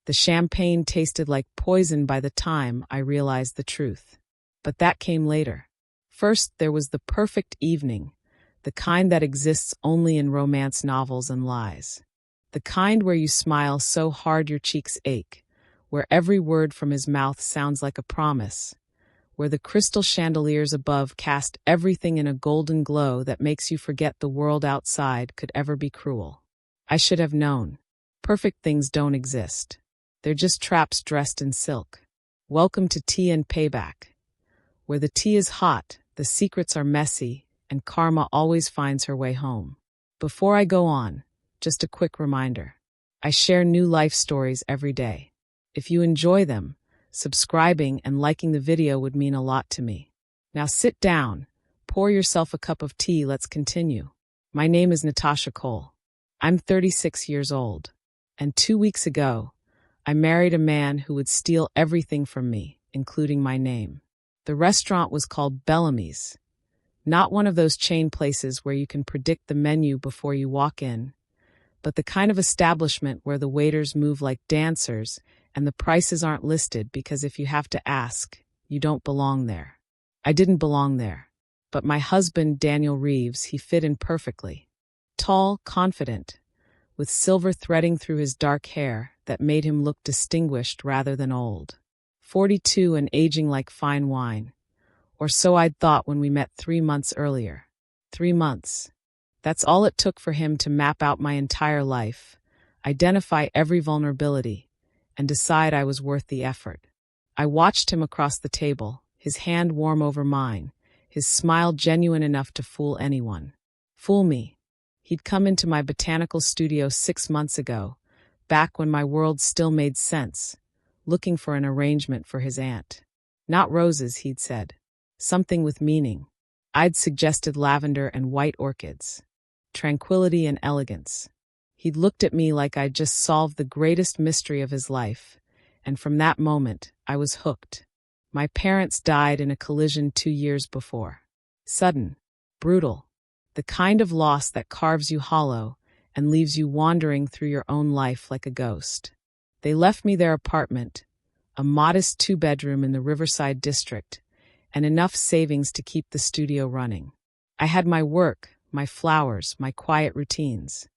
The champagne tasted like poison by the time I realized the truth. But that came later. First, there was the perfect evening, the kind that exists only in romance novels and lies. The kind where you smile so hard your cheeks ache, where every word from his mouth sounds like a promise, where the crystal chandeliers above cast everything in a golden glow that makes you forget the world outside could ever be cruel. I should have known. Perfect things don't exist. They're just traps dressed in silk. Welcome to Tea and Payback, where the tea is hot, the secrets are messy, and karma always finds her way home. Before I go on, just a quick reminder. I share new life stories every day. If you enjoy them, subscribing and liking the video would mean a lot to me. Now sit down, pour yourself a cup of tea, let's continue. My name is Natasha Cole. I'm 36 years old, and 2 weeks ago, I married a man who would steal everything from me, including my name. The restaurant was called Bellamy's, not one of those chain places where you can predict the menu before you walk in, but the kind of establishment where the waiters move like dancers and the prices aren't listed because if you have to ask, you don't belong there. I didn't belong there, but my husband, Daniel Reeves, he fit in perfectly. Tall, confident, with silver threading through his dark hair that made him look distinguished rather than old. 42 and aging like fine wine. Or so I'd thought when we met 3 months earlier. 3 months. That's all it took for him to map out my entire life, identify every vulnerability, and decide I was worth the effort. I watched him across the table, his hand warm over mine, his smile genuine enough to fool anyone. Fool me. He'd come into my botanical studio 6 months ago, back when my world still made sense, looking for an arrangement for his aunt. Not roses, he'd said. Something with meaning. I'd suggested lavender and white orchids. Tranquility and elegance. He'd looked at me like I'd just solved the greatest mystery of his life, and from that moment, I was hooked. My parents died in a collision 2 years before. Sudden. Brutal. The kind of loss that carves you hollow and leaves you wandering through your own life like a ghost. They left me their apartment, a modest 2-bedroom in the Riverside district, and enough savings to keep the studio running. I had my work, my flowers, my quiet routines.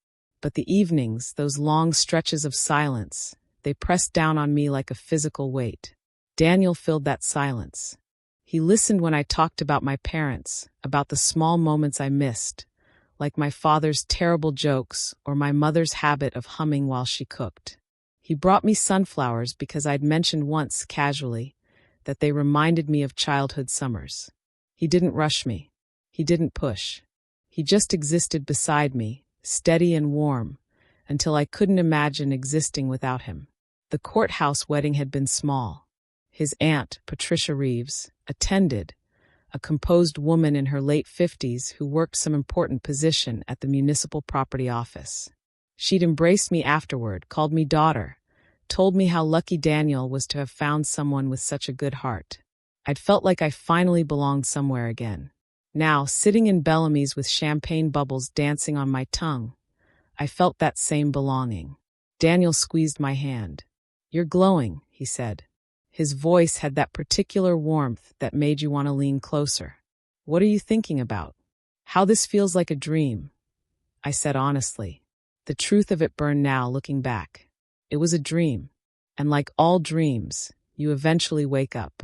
But the evenings, those long stretches of silence, they pressed down on me like a physical weight. Daniel filled that silence. He listened when I talked about my parents, about the small moments I missed, like my father's terrible jokes or my mother's habit of humming while she cooked. He brought me sunflowers because I'd mentioned once, casually, that they reminded me of childhood summers. He didn't rush me. He didn't push. He just existed beside me, steady and warm, until I couldn't imagine existing without him. The courthouse wedding had been small. His aunt, Patricia Reeves, attended, a composed woman in her late 50s who worked some important position at the municipal property office. She'd embraced me afterward, called me daughter, told me how lucky Daniel was to have found someone with such a good heart. I'd felt like I finally belonged somewhere again. Now, sitting in Bellamy's with champagne bubbles dancing on my tongue, I felt that same belonging. Daniel squeezed my hand. "You're glowing," he said. His voice had that particular warmth that made you want to lean closer. "What are you thinking about?" "How this feels like a dream," I said honestly. The truth of it burned now, looking back. It was a dream, and like all dreams, you eventually wake up.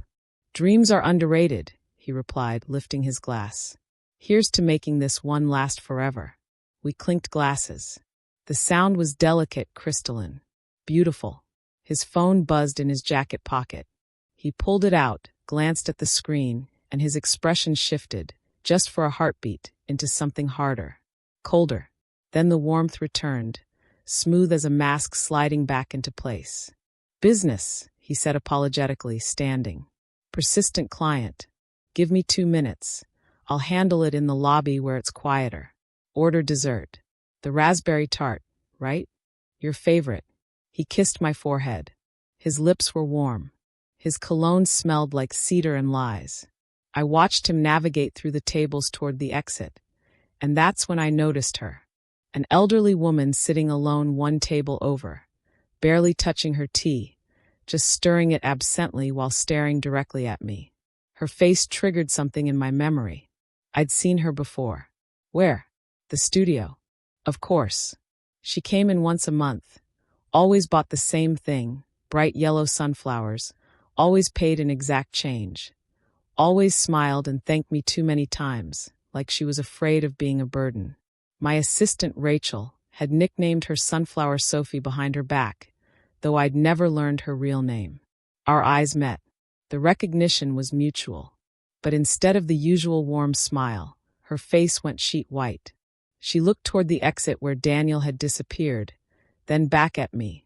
"Dreams are underrated," he replied, lifting his glass. "Here's to making this one last forever." We clinked glasses. The sound was delicate, crystalline, beautiful. His phone buzzed in his jacket pocket. He pulled it out, glanced at the screen, and his expression shifted, just for a heartbeat, into something harder, colder. Then the warmth returned, smooth as a mask sliding back into place. "Business," he said apologetically, standing. "Persistent client. Give me 2 minutes. I'll handle it in the lobby where it's quieter. Order dessert. The raspberry tart, right? Your favorite." He kissed my forehead. His lips were warm. His cologne smelled like cedar and lies. I watched him navigate through the tables toward the exit, and that's when I noticed her. An elderly woman sitting alone one table over, barely touching her tea, just stirring it absently while staring directly at me. Her face triggered something in my memory. I'd seen her before. Where? The studio. Of course. She came in once a month, always bought the same thing, bright yellow sunflowers, always paid an exact change, always smiled and thanked me too many times, like she was afraid of being a burden. My assistant, Rachel, had nicknamed her Sunflower Sophie behind her back, though I'd never learned her real name. Our eyes met. The recognition was mutual. But instead of the usual warm smile, her face went sheet white. She looked toward the exit where Daniel had disappeared, then back at me,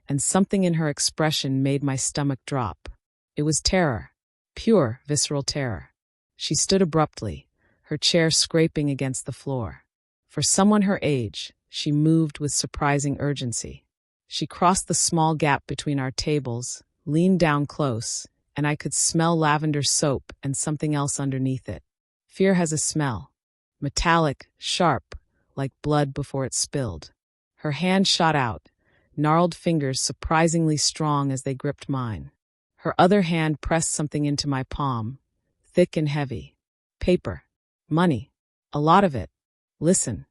and something in her expression made my stomach drop. It was terror, pure, visceral terror. She stood abruptly, her chair scraping against the floor. For someone her age, she moved with surprising urgency. She crossed the small gap between our tables, leaned down close, and I could smell lavender soap and something else underneath it. Fear has a smell. Metallic, sharp, like blood before it's spilled. Her hand shot out, gnarled fingers surprisingly strong as they gripped mine. Her other hand pressed something into my palm, thick and heavy. Paper. Money. A lot of it. Listen.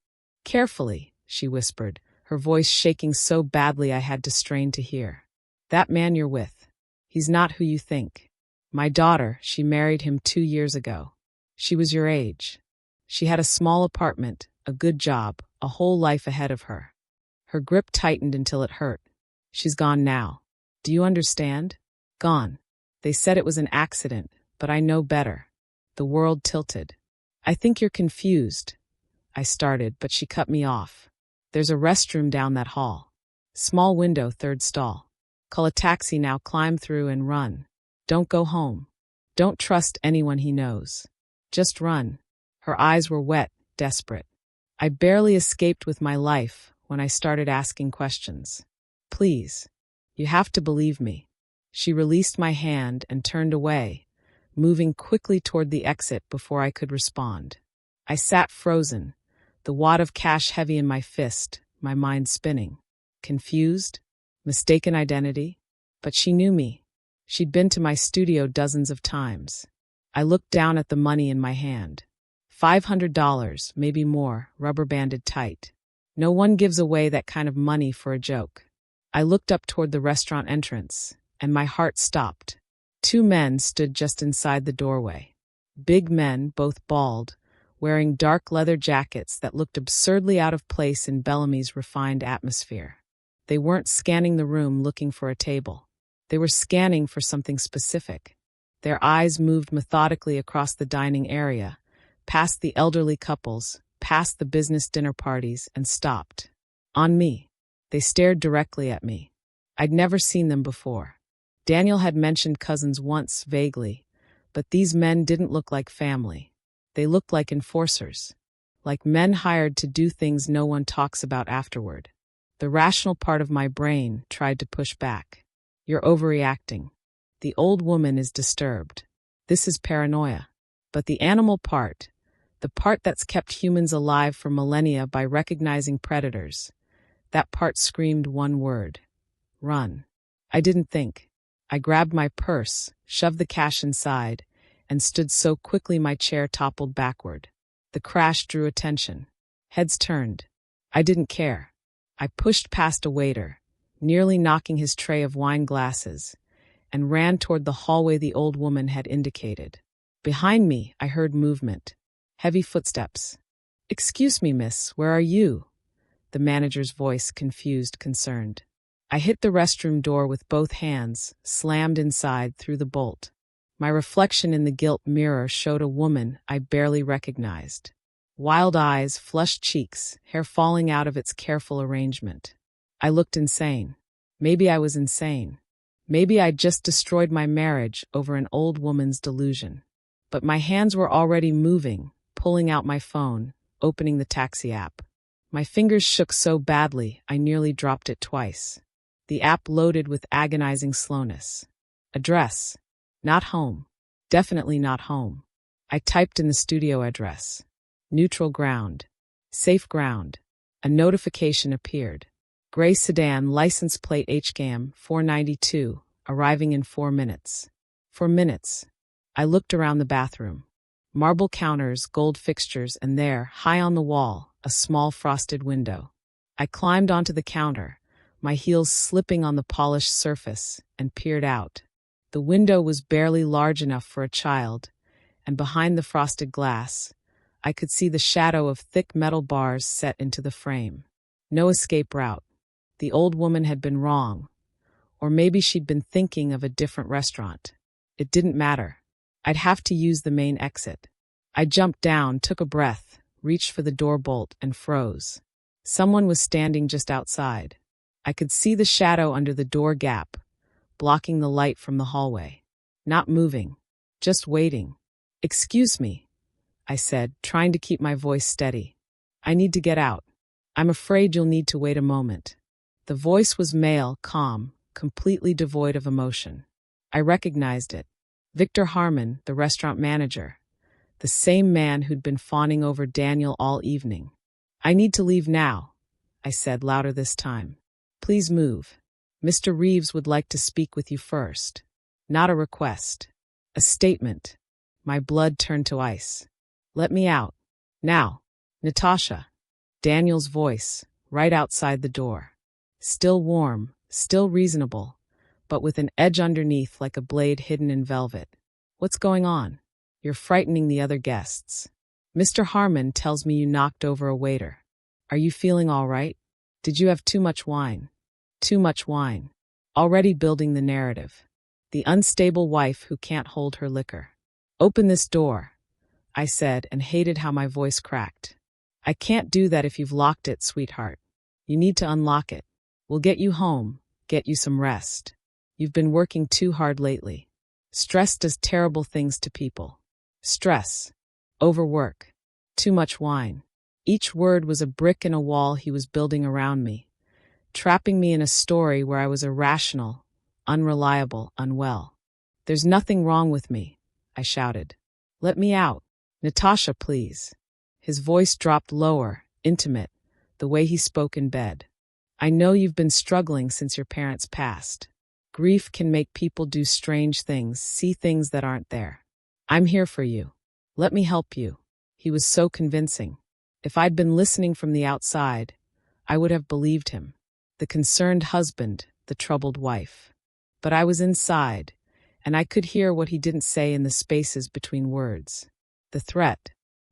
Carefully, she whispered, her voice shaking so badly I had to strain to hear. That man you're with. He's not who you think. My daughter, she married him 2 years ago. She was your age. She had a small apartment, a good job, a whole life ahead of her. Her grip tightened until it hurt. She's gone now. Do you understand? Gone. They said it was an accident, but I know better. The world tilted. I think you're confused. I started, but she cut me off. There's a restroom down that hall. Small window, 3rd stall. Call a taxi now, climb through and run. Don't go home. Don't trust anyone he knows. Just run. Her eyes were wet, desperate. I barely escaped with my life when I started asking questions. Please. You have to believe me. She released my hand and turned away, moving quickly toward the exit before I could respond. I sat frozen, the wad of cash heavy in my fist, my mind spinning. Confused? Mistaken identity? But she knew me. She'd been to my studio dozens of times. I looked down at the money in my hand. $500, maybe more, rubber-banded tight. No one gives away that kind of money for a joke. I looked up toward the restaurant entrance, and my heart stopped. 2 men stood just inside the doorway. Big men, both bald, wearing dark leather jackets that looked absurdly out of place in Bellamy's refined atmosphere. They weren't scanning the room looking for a table. They were scanning for something specific. Their eyes moved methodically across the dining area, past the elderly couples, past the business dinner parties, and stopped. On me. They stared directly at me. I'd never seen them before. Daniel had mentioned cousins once, vaguely, but these men didn't look like family. They looked like enforcers, like men hired to do things no one talks about afterward. The rational part of my brain tried to push back. You're overreacting. The old woman is disturbed. This is paranoia. But the animal part, the part that's kept humans alive for millennia by recognizing predators, that part screamed one word. Run. I didn't think. I grabbed my purse, shoved the cash inside, and stood so quickly my chair toppled backward. The crash drew attention. Heads turned. I didn't care. I pushed past a waiter, nearly knocking his tray of wine glasses, and ran toward the hallway the old woman had indicated. Behind me, I heard movement. Heavy footsteps. Excuse me, miss, where are you? The manager's voice, confused, concerned. I hit the restroom door with both hands, slammed inside through the bolt. My reflection in the gilt mirror showed a woman I barely recognized. Wild eyes, flushed cheeks, hair falling out of its careful arrangement. I looked insane. Maybe I was insane. Maybe I'd just destroyed my marriage over an old woman's delusion. But my hands were already moving, pulling out my phone, opening the taxi app. My fingers shook so badly I nearly dropped it twice. The app loaded with agonizing slowness. Address. Not home. Definitely not home. I typed in the studio address. Neutral ground. Safe ground. A notification appeared. Gray sedan, license plate HGAM 492, arriving in 4 minutes. 4 minutes. I looked around the bathroom. Marble counters, gold fixtures, and there, high on the wall, a small frosted window. I climbed onto the counter, my heels slipping on the polished surface, and peered out. The window was barely large enough for a child, and behind the frosted glass, I could see the shadow of thick metal bars set into the frame. No escape route. The old woman had been wrong, or maybe she'd been thinking of a different restaurant. It didn't matter. I'd have to use the main exit. I jumped down, took a breath, reached for the door bolt, and froze. Someone was standing just outside. I could see the shadow under the door gap, blocking the light from the hallway. Not moving, just waiting. "Excuse me," I said, trying to keep my voice steady. "I need to get out. I'm afraid you'll need to wait a moment." The voice was male, calm, completely devoid of emotion. I recognized it. Victor Harmon, the restaurant manager. The same man who'd been fawning over Daniel all evening. "I need to leave now," I said, louder this time. "Please move. Mr. Reeves would like to speak with you first." Not a request. A statement. My blood turned to ice. "Let me out. Now. Natasha." Daniel's voice, right outside the door. Still warm, still reasonable, but with an edge underneath like a blade hidden in velvet. "What's going on? You're frightening the other guests. Mr. Harmon tells me you knocked over a waiter. Are you feeling all right? Did you have too much wine?" Too much wine. Already building the narrative. The unstable wife who can't hold her liquor. "Open this door," I said, and hated how my voice cracked. "I can't do that if you've locked it, sweetheart. You need to unlock it. We'll get you home, get you some rest. You've been working too hard lately. Stress does terrible things to people. Stress. Overwork. Too much wine." Each word was a brick in a wall he was building around me, trapping me in a story where I was irrational, unreliable, unwell. "There's nothing wrong with me," I shouted. "Let me out. Natasha, please." His voice dropped lower, intimate, the way he spoke in bed. "I know you've been struggling since your parents passed. Grief can make people do strange things, see things that aren't there. I'm here for you. Let me help you." He was so convincing. If I'd been listening from the outside, I would have believed him. The concerned husband, the troubled wife. But I was inside, and I could hear what he didn't say in the spaces between words. The threat.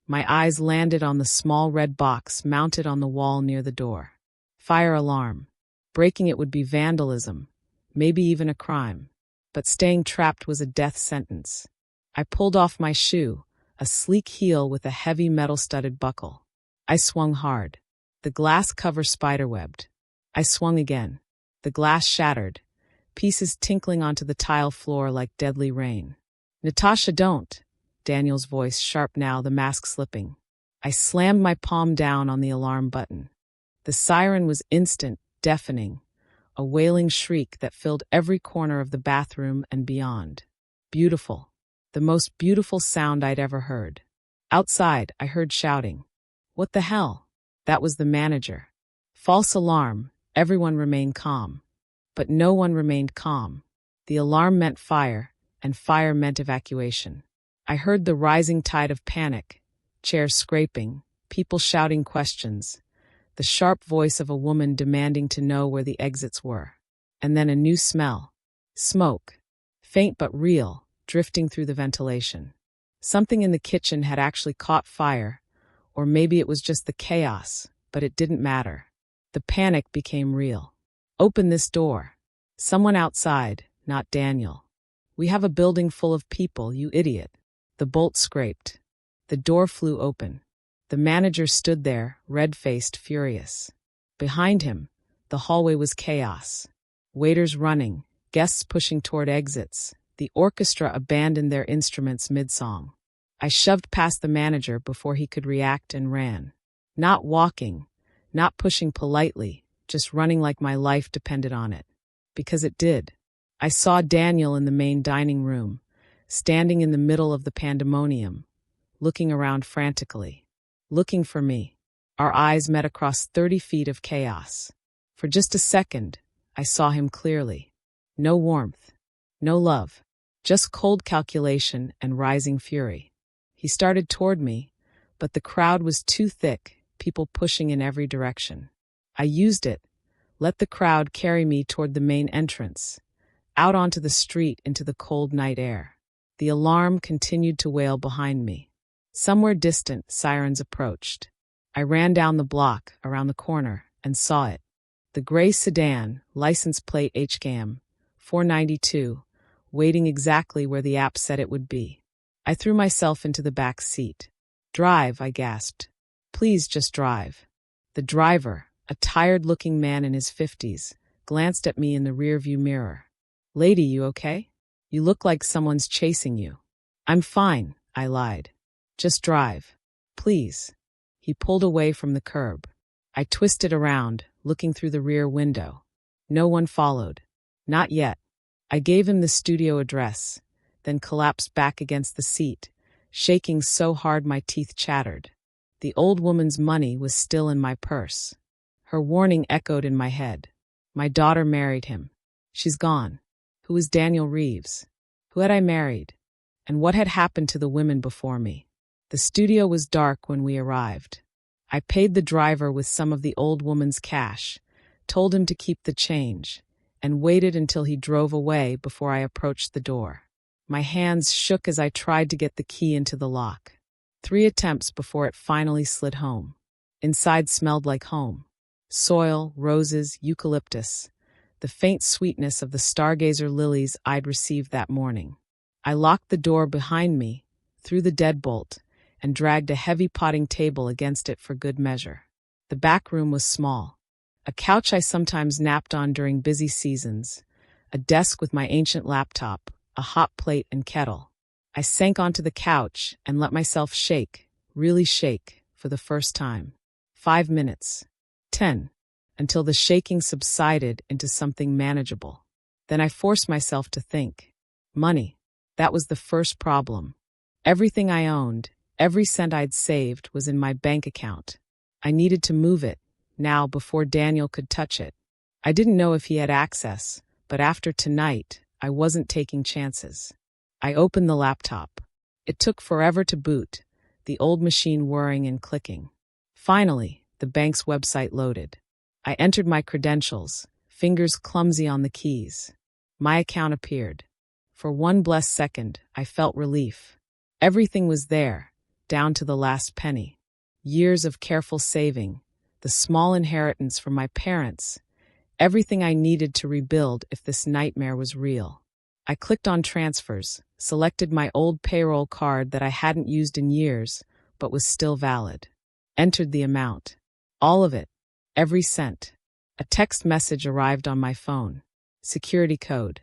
My eyes landed on the small red box mounted on the wall near the door. Fire alarm. Breaking it would be vandalism, maybe even a crime. But staying trapped was a death sentence. I pulled off my shoe, a sleek heel with a heavy metal-studded buckle. I swung hard. The glass cover spiderwebbed. I swung again. The glass shattered, pieces tinkling onto the tile floor like deadly rain. "Natasha, don't." Daniel's voice, sharp now, the mask slipping. I slammed my palm down on the alarm button. The siren was instant, deafening, a wailing shriek that filled every corner of the bathroom and beyond. Beautiful. The most beautiful sound I'd ever heard. Outside, I heard shouting. "What the hell?" That was the manager. False alarm. Everyone remained calm. But no one remained calm. The alarm meant fire, and fire meant evacuation. I heard the rising tide of panic, chairs scraping, people shouting questions, the sharp voice of a woman demanding to know where the exits were. And then a new smell. Smoke. Faint but real, drifting through the ventilation. Something in the kitchen had actually caught fire, or maybe it was just the chaos, but it didn't matter. The panic became real. "Open this door." Someone outside, not Daniel. "We have a building full of people, you idiot." The bolt scraped. The door flew open. The manager stood there, red-faced, furious. Behind him, the hallway was chaos. Waiters running, guests pushing toward exits. The orchestra abandoned their instruments mid-song. I shoved past the manager before he could react and ran. Not walking, not pushing politely, just running like my life depended on it. Because it did. I saw Daniel in the main dining room, standing in the middle of the pandemonium, looking around frantically. Looking for me. Our eyes met across 30 feet of chaos. For just a second, I saw him clearly. No warmth, no love, just cold calculation and rising fury. He started toward me, but the crowd was too thick, people pushing in every direction. I used it, let the crowd carry me toward the main entrance, out onto the street into the cold night air. The alarm continued to wail behind me. Somewhere distant, sirens approached. I ran down the block, around the corner, and saw it. The gray sedan, license plate HGAM, 492, waiting exactly where the app said it would be. I threw myself into the back seat. "Drive," I gasped. "Please just drive." The driver, a tired-looking man in his 50s, glanced at me in the rearview mirror. "Lady, you okay? You look like someone's chasing you." "I'm fine," I lied. "Just drive. Please." He pulled away from the curb. I twisted around, looking through the rear window. No one followed. Not yet. I gave him the studio address, then collapsed back against the seat, shaking so hard my teeth chattered. The old woman's money was still in my purse. Her warning echoed in my head. My daughter married him. She's gone. Who was Daniel Reeves? Who had I married? And what had happened to the women before me? The studio was dark when we arrived. I paid the driver with some of the old woman's cash, told him to keep the change, and waited until he drove away before I approached the door. My hands shook as I tried to get the key into the lock. 3 attempts before it finally slid home. Inside smelled like home. Soil, roses, eucalyptus, the faint sweetness of the stargazer lilies I'd received that morning. I locked the door behind me, threw the deadbolt, and dragged a heavy potting table against it for good measure. The back room was small. A couch I sometimes napped on during busy seasons, a desk with my ancient laptop, a hot plate and kettle. I sank onto the couch and let myself shake, really shake, for the first time. 5 minutes. 10. Until the shaking subsided into something manageable. Then I forced myself to think. Money. That was the first problem. Everything I owned, every cent I'd saved was in my bank account. I needed to move it, now before Daniel could touch it. I didn't know if he had access, but after tonight, I wasn't taking chances. I opened the laptop. It took forever to boot, the old machine whirring and clicking. Finally, the bank's website loaded. I entered my credentials, fingers clumsy on the keys. My account appeared. For one blessed second, I felt relief. Everything was there, down to the last penny. Years of careful saving, the small inheritance from my parents, everything I needed to rebuild if this nightmare was real. I clicked on transfers, selected my old payroll card that I hadn't used in years, but was still valid. Entered the amount. All of it. Every cent. A text message arrived on my phone. Security code.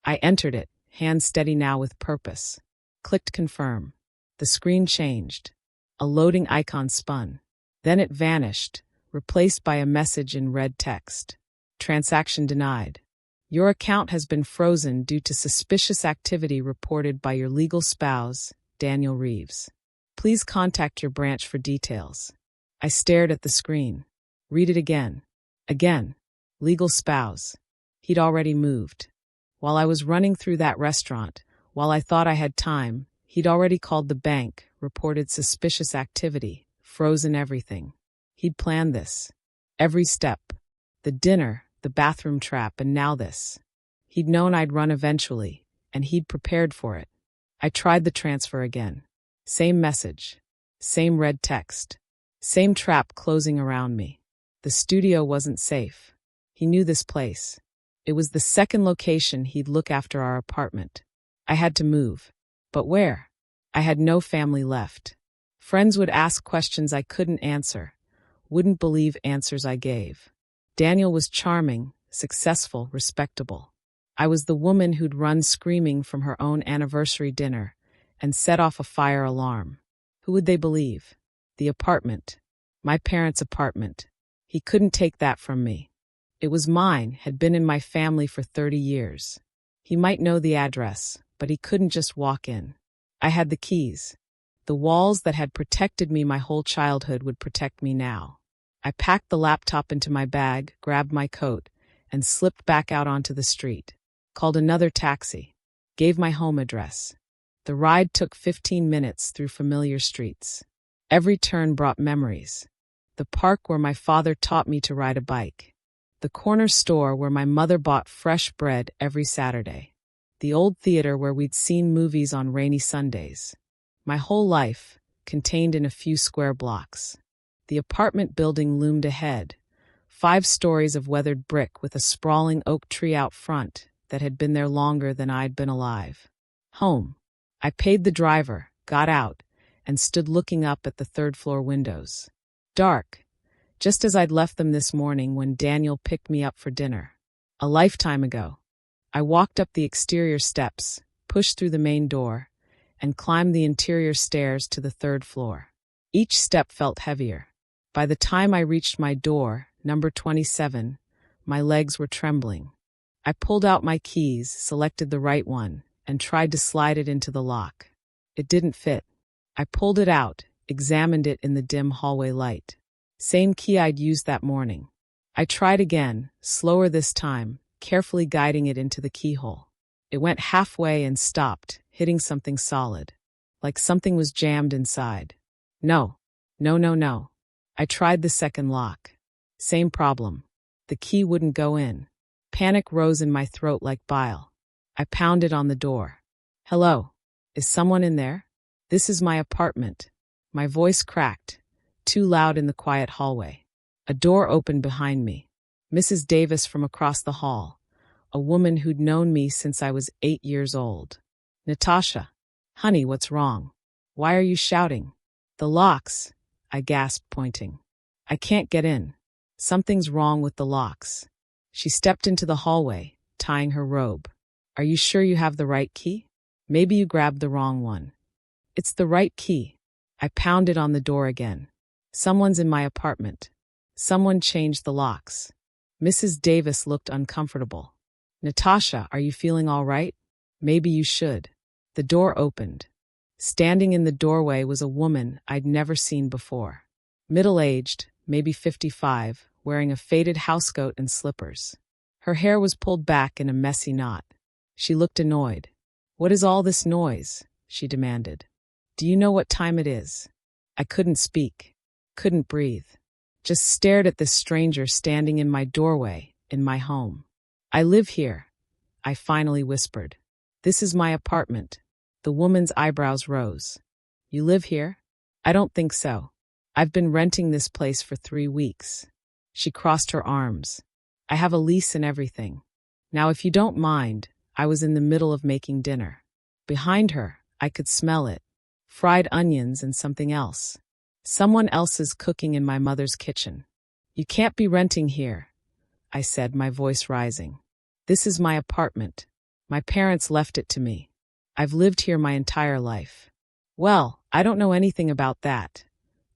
I entered it, hands steady now with purpose. Clicked confirm. The screen changed. A loading icon spun. Then it vanished, replaced by a message in red text. Transaction denied. Your account has been frozen due to suspicious activity reported by your legal spouse, Daniel Reeves. Please contact your branch for details. I stared at the screen. Read it again. Again. Legal spouse. He'd already moved. While I was running through that restaurant, while I thought I had time, he'd already called the bank, reported suspicious activity, frozen everything. He'd planned this. Every step. The dinner, the bathroom trap, and now this. He'd known I'd run eventually, and he'd prepared for it. I tried the transfer again. Same message. Same red text. Same trap closing around me. The studio wasn't safe. He knew this place. It was the second location he'd look after our apartment. I had to move. But where? I had no family left. Friends would ask questions I couldn't answer, wouldn't believe answers I gave. Daniel was charming, successful, respectable. I was the woman who'd run screaming from her own anniversary dinner and set off a fire alarm. Who would they believe? The apartment. My parents' apartment. He couldn't take that from me. It was mine, had been in my family for 30 years. He might know the address, but he couldn't just walk in. I had the keys. The walls that had protected me my whole childhood would protect me now. I packed the laptop into my bag, grabbed my coat, and slipped back out onto the street. Called another taxi. Gave my home address. The ride took 15 minutes through familiar streets. Every turn brought memories. The park where my father taught me to ride a bike. The corner store where my mother bought fresh bread every Saturday. The old theater where we'd seen movies on rainy Sundays. My whole life, contained in a few square blocks. The apartment building loomed ahead. 5 stories of weathered brick with a sprawling oak tree out front that had been there longer than I'd been alive. Home. I paid the driver, got out, and stood looking up at the third-floor windows. Dark, just as I'd left them this morning when Daniel picked me up for dinner. A lifetime ago. I walked up the exterior steps, pushed through the main door, and climbed the interior stairs to the 3rd floor. Each step felt heavier. By the time I reached my door, number 27, my legs were trembling. I pulled out my keys, selected the right one, and tried to slide it into the lock. It didn't fit. I pulled it out, examined it in the dim hallway light. Same key I'd used that morning. I tried again, slower this time, carefully guiding it into the keyhole. It went halfway and stopped, hitting something solid. Like something was jammed inside. No. I tried the second lock. Same problem. The key wouldn't go in. Panic rose in my throat like bile. I pounded on the door. Hello? Is someone in there? This is my apartment. My voice cracked, too loud in the quiet hallway. A door opened behind me. Mrs. Davis from across the hall, a woman who'd known me since I was 8 years old. Natasha. Honey, what's wrong? Why are you shouting? The locks, I gasped, pointing. I can't get in. Something's wrong with the locks. She stepped into the hallway, tying her robe. Are you sure you have the right key? Maybe you grabbed the wrong one. It's the right key. I pounded on the door again. Someone's in my apartment. Someone changed the locks. Mrs. Davis looked uncomfortable. Natasha, are you feeling all right? Maybe you should. The door opened. Standing in the doorway was a woman I'd never seen before. Middle-aged, maybe 55, wearing a faded housecoat and slippers. Her hair was pulled back in a messy knot. She looked annoyed. What is all this noise? She demanded. Do you know what time it is? I couldn't speak, couldn't breathe. Just stared at this stranger standing in my doorway, in my home. I live here, I finally whispered. This is my apartment. The woman's eyebrows rose. You live here? I don't think so. I've been renting this place for 3 weeks. She crossed her arms. I have a lease and everything. Now, if you don't mind, I was in the middle of making dinner. Behind her, I could smell it. Fried onions and something else. Someone else's cooking in my mother's kitchen. You can't be renting here, I said, my voice rising. This is my apartment. My parents left it to me. I've lived here my entire life. Well, I don't know anything about that,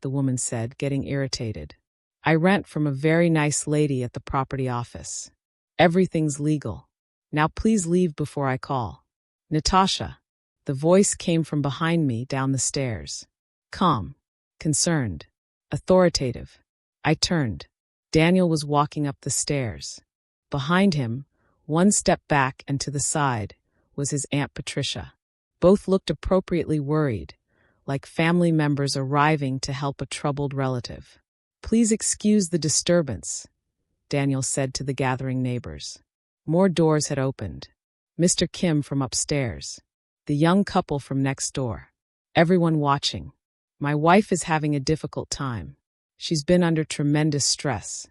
the woman said, getting irritated. I rent from a very nice lady at the property office. Everything's legal. Now please leave before I call. Natasha. The voice came from behind me down the stairs. Calm. Concerned. Authoritative. I turned. Daniel was walking up the stairs. Behind him, 1 step back and to the side, was his Aunt Patricia. Both looked appropriately worried, like family members arriving to help a troubled relative. Please excuse the disturbance, Daniel said to the gathering neighbors. More doors had opened. Mr. Kim from upstairs. The young couple from next door. Everyone watching. My wife is having a difficult time. She's been under tremendous stress.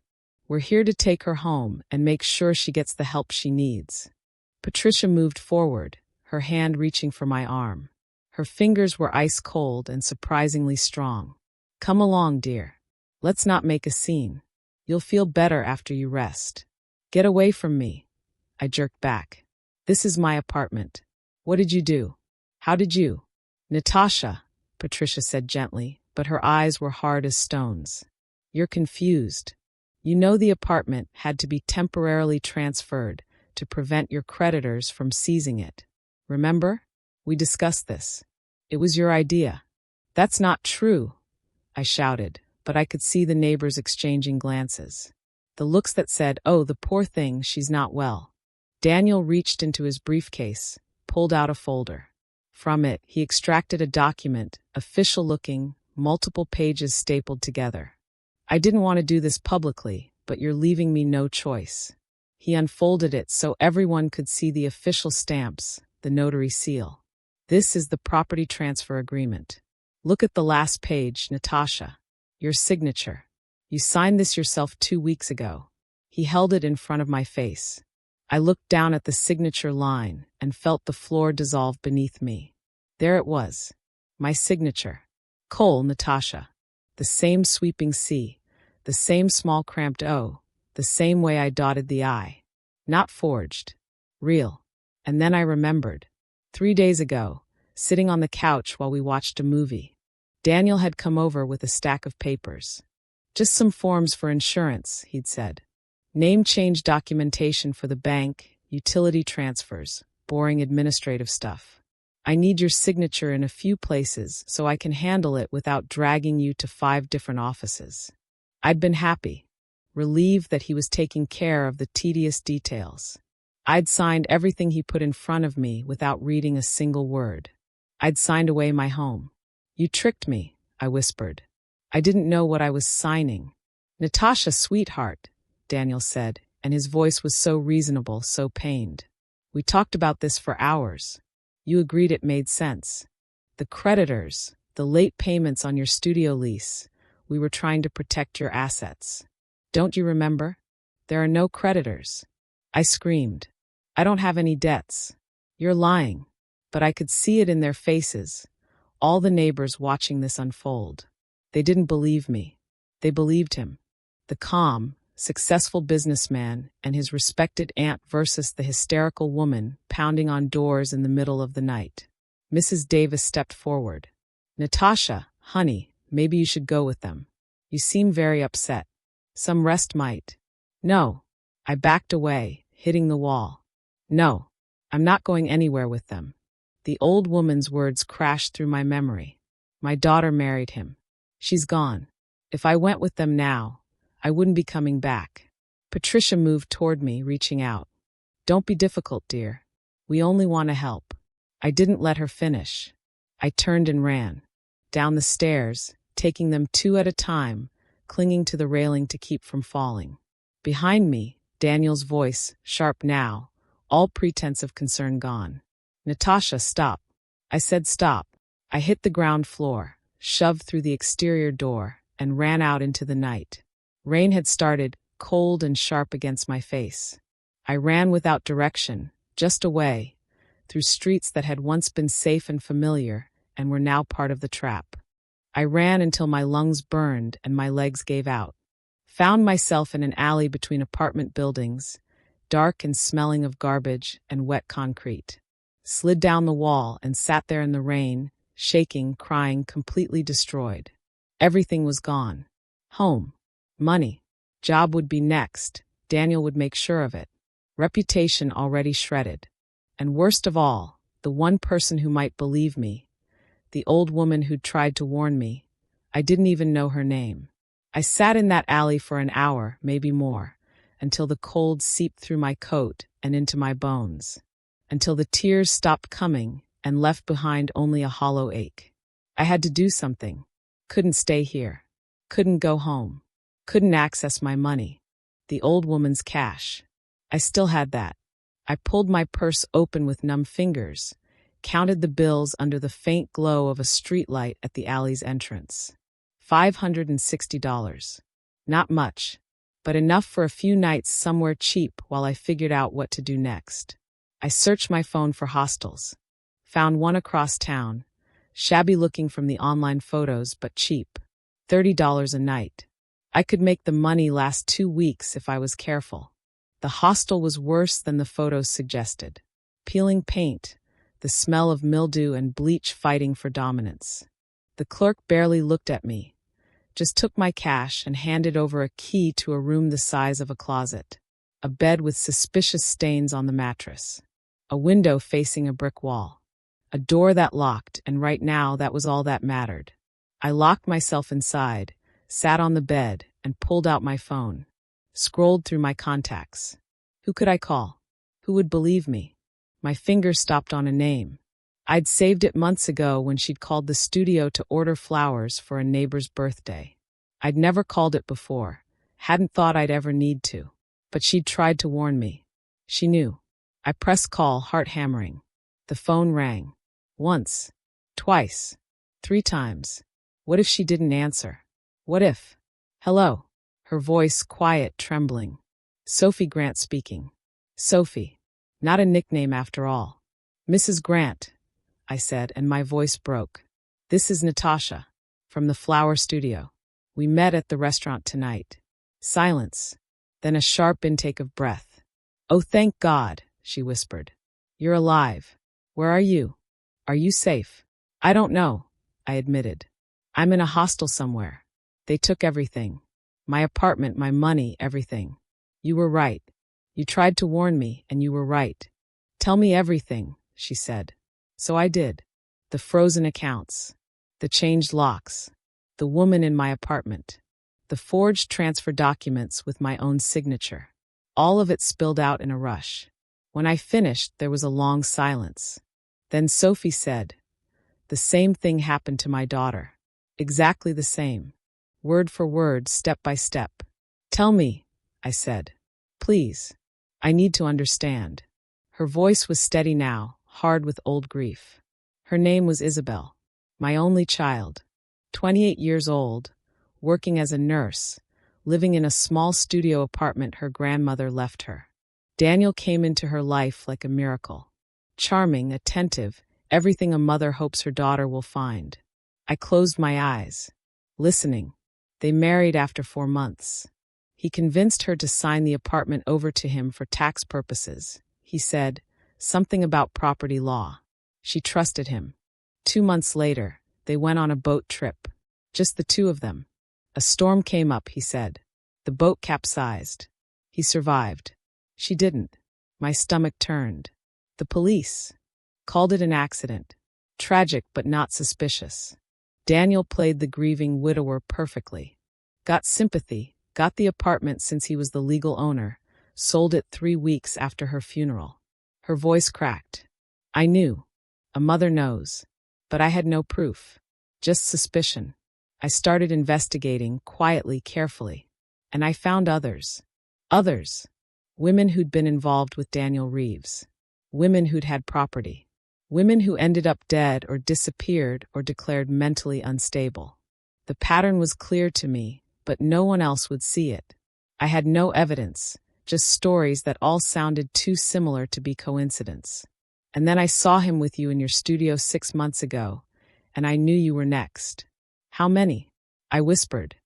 We're here to take her home and make sure she gets the help she needs. Patricia moved forward, her hand reaching for my arm. Her fingers were ice cold and surprisingly strong. Come along, dear. Let's not make a scene. You'll feel better after you rest. Get away from me. I jerked back. This is my apartment. What did you do? How did you? Natasha, Patricia said gently, but her eyes were hard as stones. You're confused. You know the apartment had to be temporarily transferred to prevent your creditors from seizing it. Remember? We discussed this. It was your idea. That's not true, I shouted, but I could see the neighbors exchanging glances. The looks that said, "Oh, the poor thing, she's not well." Daniel reached into his briefcase, pulled out a folder. From it, he extracted a document, official-looking, multiple pages stapled together. "I didn't want to do this publicly, but you're leaving me no choice." He unfolded it so everyone could see the official stamps, the notary seal. "This is the property transfer agreement. Look at the last page, Natasha. Your signature. You signed this yourself 2 weeks ago." He held it in front of my face. I looked down at the signature line and felt the floor dissolve beneath me. There it was. My signature. Cole, Natasha. The same sweeping C, the same small cramped O, the same way I dotted the I. Not forged. Real. And then I remembered. 3 days ago, sitting on the couch while we watched a movie, Daniel had come over with a stack of papers. "Just some forms for insurance," he'd said. "Name change documentation for the bank, utility transfers, boring administrative stuff. I need your signature in a few places so I can handle it without dragging you to 5 different offices." I'd been happy, relieved that he was taking care of the tedious details. I'd signed everything he put in front of me without reading a single word. I'd signed away my home. "You tricked me," I whispered. "I didn't know what I was signing." "Natasha, sweetheart," Daniel said, and his voice was so reasonable, so pained. "We talked about this for hours. You agreed it made sense. The creditors, the late payments on your studio lease, we were trying to protect your assets. Don't you remember? There are no creditors." I screamed. "I don't have any debts." "You're lying." But I could see it in their faces, all the neighbors watching this unfold. They didn't believe me. They believed him. The calm, successful businessman and his respected aunt versus the hysterical woman pounding on doors in the middle of the night. Mrs. Davis stepped forward. "Natasha, honey, maybe you should go with them. You seem very upset. Some rest might." "No." I backed away, hitting the wall. "No, I'm not going anywhere with them." The old woman's words crashed through my memory. My daughter married him. She's gone. If I went with them now, I wouldn't be coming back. Patricia moved toward me, reaching out. "Don't be difficult, dear. We only want to help." I didn't let her finish. I turned and ran. Down the stairs, taking them 2 at a time, clinging to the railing to keep from falling. Behind me, Daniel's voice, sharp now, all pretense of concern gone. "Natasha, stop." I said stop. I hit the ground floor, shoved through the exterior door, and ran out into the night. Rain had started, cold and sharp against my face. I ran without direction, just away, through streets that had once been safe and familiar and were now part of the trap. I ran until my lungs burned and my legs gave out. Found myself in an alley between apartment buildings, dark and smelling of garbage and wet concrete. Slid down the wall and sat there in the rain, shaking, crying, completely destroyed. Everything was gone. Home. Money. Job would be next. Daniel would make sure of it. Reputation already shredded. And worst of all, the one person who might believe me, the old woman who'd tried to warn me, I didn't even know her name. I sat in that alley for an hour, maybe more, until the cold seeped through my coat and into my bones. Until the tears stopped coming and left behind only a hollow ache. I had to do something. Couldn't stay here. Couldn't go home. Couldn't access my money. The old woman's cash. I still had that. I pulled my purse open with numb fingers, counted the bills under the faint glow of a streetlight at the alley's entrance. $560. Not much, but enough for a few nights somewhere cheap while I figured out what to do next. I searched my phone for hostels. Found one across town, shabby looking from the online photos but cheap. $30 a night. I could make the money last 2 weeks if I was careful. The hostel was worse than the photos suggested. Peeling paint, the smell of mildew and bleach fighting for dominance. The clerk barely looked at me, just took my cash and handed over a key to a room the size of a closet. A bed with suspicious stains on the mattress. A window facing a brick wall. A door that locked, and right now that was all that mattered. I locked myself inside, sat on the bed, and pulled out my phone. Scrolled through my contacts. Who could I call? Who would believe me? My finger stopped on a name. I'd saved it months ago when she'd called the studio to order flowers for a neighbor's birthday. I'd never called it before, hadn't thought I'd ever need to. But she'd tried to warn me. She knew. I pressed call, heart hammering. The phone rang. Once. Twice. 3 times. What if she didn't answer? What if? Hello. Her voice quiet, trembling. Sophie Grant speaking. Sophie. Not a nickname after all. Mrs. Grant, I said, and my voice broke. This is Natasha, from the flower studio. We met at the restaurant tonight. Silence. Then a sharp intake of breath. Oh, thank God, she whispered. You're alive. Where are you? Are you safe? I don't know, I admitted. I'm in a hostel somewhere. They took everything. My apartment, my money, everything. You were right. You tried to warn me, and you were right. Tell me everything, she said. So I did. The frozen accounts. The changed locks. The woman in my apartment. The forged transfer documents with my own signature. All of it spilled out in a rush. When I finished, there was a long silence. Then Sophie said, the same thing happened to my daughter. Exactly the same. Word for word, step by step. Tell me, I said. Please. I need to understand. Her voice was steady now, hard with old grief. Her name was Isabel. My only child. 28 years old. Working as a nurse, living in a small studio apartment her grandmother left her. Daniel came into her life like a miracle. Charming, attentive, everything a mother hopes her daughter will find. I closed my eyes. Listening. They married after 4 months. He convinced her to sign the apartment over to him for tax purposes. He said, something about property law. She trusted him. 2 months later, they went on a boat trip. Just the 2 of them. A storm came up, he said. The boat capsized. He survived. She didn't. My stomach turned. The police called it an accident. Tragic but not suspicious. Daniel played the grieving widower perfectly. Got sympathy, got the apartment since he was the legal owner, sold it 3 weeks after her funeral. Her voice cracked. I knew. A mother knows. But I had no proof. Just suspicion. I started investigating, quietly, carefully. And I found others. Others. Women who'd been involved with Daniel Reeves. Women who'd had property. Women who ended up dead or disappeared or declared mentally unstable. The pattern was clear to me, but no one else would see it. I had no evidence, just stories that all sounded too similar to be coincidence. And then I saw him with you in your studio 6 months ago, and I knew you were next. How many? I whispered.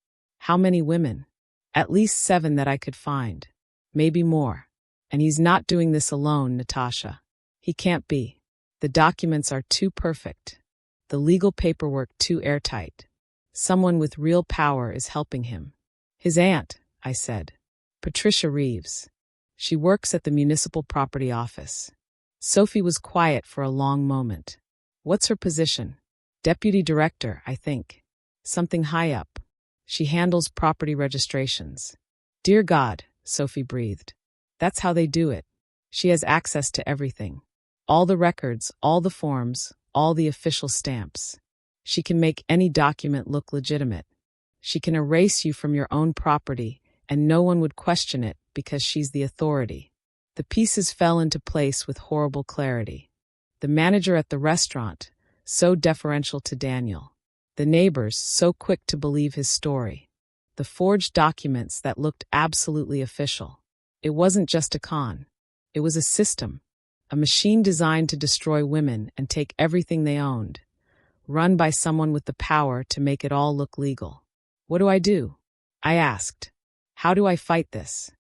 How many women? At least 7 that I could find. Maybe more. And he's not doing this alone, Natasha. He can't be. The documents are too perfect. The legal paperwork too airtight. Someone with real power is helping him. His aunt, I said. Patricia Reeves. She works at the municipal property office. Sophie was quiet for a long moment. What's her position? Deputy director, I think. Something high up. She handles property registrations. Dear God, Sophie breathed. That's how they do it. She has access to everything. All the records, all the forms, all the official stamps. She can make any document look legitimate. She can erase you from your own property, and no one would question it because she's the authority. The pieces fell into place with horrible clarity. The manager at the restaurant, so deferential to Daniel. The neighbors, so quick to believe his story. The forged documents that looked absolutely official. It wasn't just a con. It was a system. A machine designed to destroy women and take everything they owned. Run by someone with the power to make it all look legal. What do I do? I asked. How do I fight this?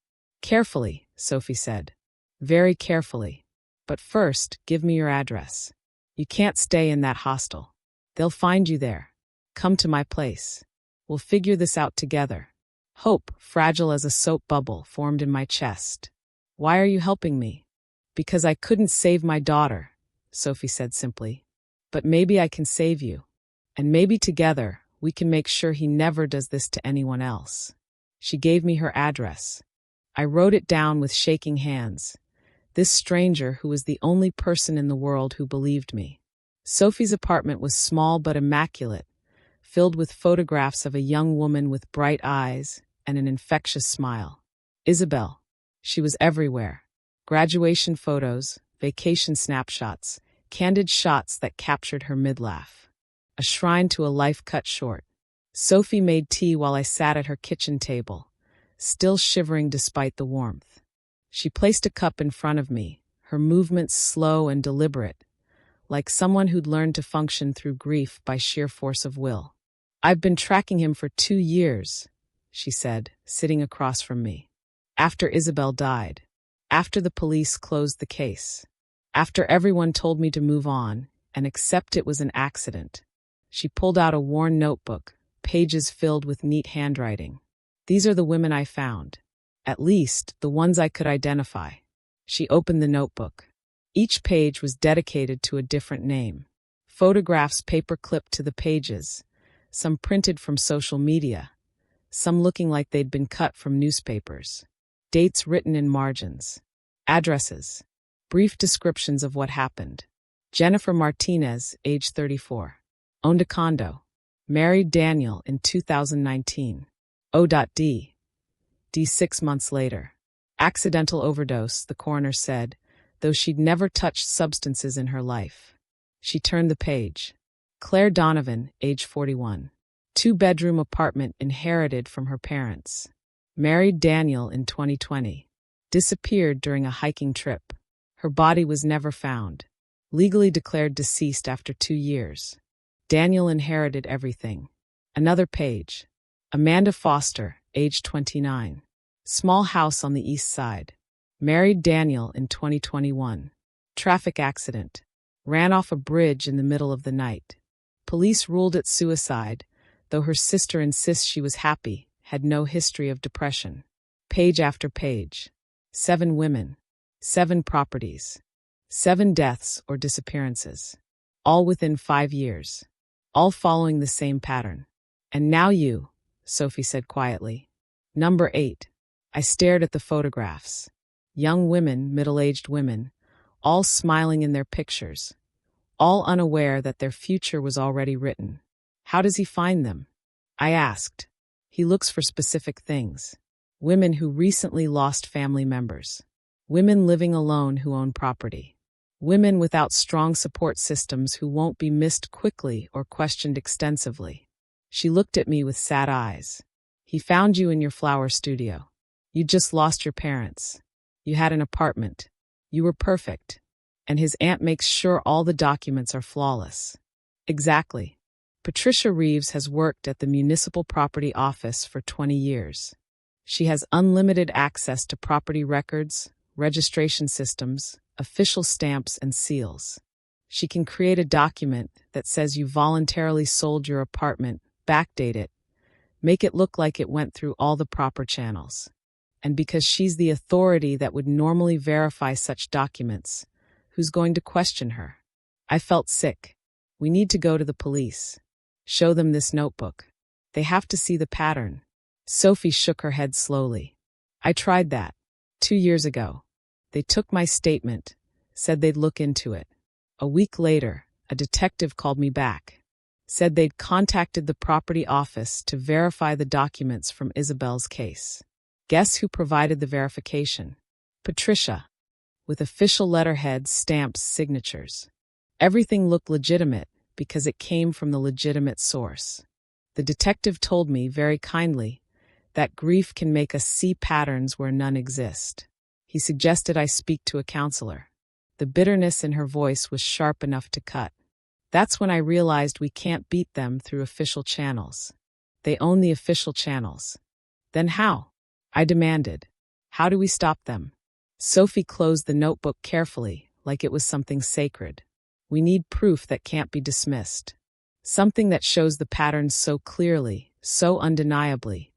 Carefully, Sophie said. Very carefully. But first, give me your address. You can't stay in that hostel. They'll find you there. Come to my place. We'll figure this out together. Hope, fragile as a soap bubble, formed in my chest. Why are you helping me? Because I couldn't save my daughter, Sophie said simply. But maybe I can save you. And maybe together, We can make sure he never does this to anyone else." She gave me her address. I wrote it down with shaking hands. This stranger who was the only person in the world who believed me. Sophie's apartment was small but immaculate, filled with photographs of a young woman with bright eyes and an infectious smile. Isabel. She was everywhere. Graduation photos, vacation snapshots, candid shots that captured her mid-laugh. A shrine to a life cut short. Sophie made tea while I sat at her kitchen table, still shivering despite the warmth. She placed a cup in front of me, her movements slow and deliberate, like someone who'd learned to function through grief by sheer force of will. "I've been tracking him for 2 years," she said, sitting across from me. "After Isabel died. After the police closed the case. After everyone told me to move on and accept it was an accident." She pulled out a worn notebook, pages filled with neat handwriting. "These are the women I found. At least, the ones I could identify." She opened the notebook. Each page was dedicated to a different name. Photographs paper-clipped to the pages, some printed from social media, some looking like they'd been cut from newspapers. Dates written in margins. Addresses. Brief descriptions of what happened. Jennifer Martinez, age 34. Owned a condo. Married Daniel in 2019. O.D. 6 months later. Accidental overdose, the coroner said, though she'd never touched substances in her life. She turned the page. Claire Donovan, age 41. 2-bedroom apartment inherited from her parents. Married Daniel in 2020. Disappeared during a hiking trip. Her body was never found. Legally declared deceased after 2 years. Daniel inherited everything. Another page. Amanda Foster, age 29. Small house on the east side. Married Daniel in 2021. Traffic accident. Ran off a bridge in the middle of the night. Police ruled it suicide, though her sister insists she was happy, had no history of depression. Page after page. 7 women. 7 properties. 7 deaths or disappearances. All within 5 years. All following the same pattern. "And now you," Sophie said quietly. Number 8. I stared at the photographs. Young women, middle-aged women, all smiling in their pictures, all unaware that their future was already written. "How does he find them?" I asked. "He looks for specific things. Women who recently lost family members. Women living alone who own property. Women without strong support systems who won't be missed quickly or questioned extensively." She looked at me with sad eyes. "He found you in your flower studio. You just lost your parents. You had an apartment. You were perfect. And his aunt makes sure all the documents are flawless." Exactly. Patricia Reeves has worked at the Municipal Property Office for 20 years. She has unlimited access to property records, registration systems, official stamps, and seals. She can create a document that says you voluntarily sold your apartment, backdate it, make it look like it went through all the proper channels. And because she's the authority that would normally verify such documents, who's going to question her? I felt sick. We need to go to the police. Show them this notebook. They have to see the pattern. Sophie shook her head slowly. "I tried that. 2 years ago. They took my statement, said they'd look into it. A week later, a detective called me back. Said they'd contacted the property office to verify the documents from Isabel's case. Guess who provided the verification? Patricia, with official letterheads, stamps, signatures. Everything looked legitimate because it came from the legitimate source. The detective told me, very kindly, that grief can make us see patterns where none exist. He suggested I speak to a counselor. The bitterness in her voice was sharp enough to cut. That's when I realized we can't beat them through official channels. They own the official channels. Then how? I demanded. How do we stop them? Sophie closed the notebook carefully, like it was something sacred. We need proof that can't be dismissed. Something that shows the patterns so clearly, so undeniably,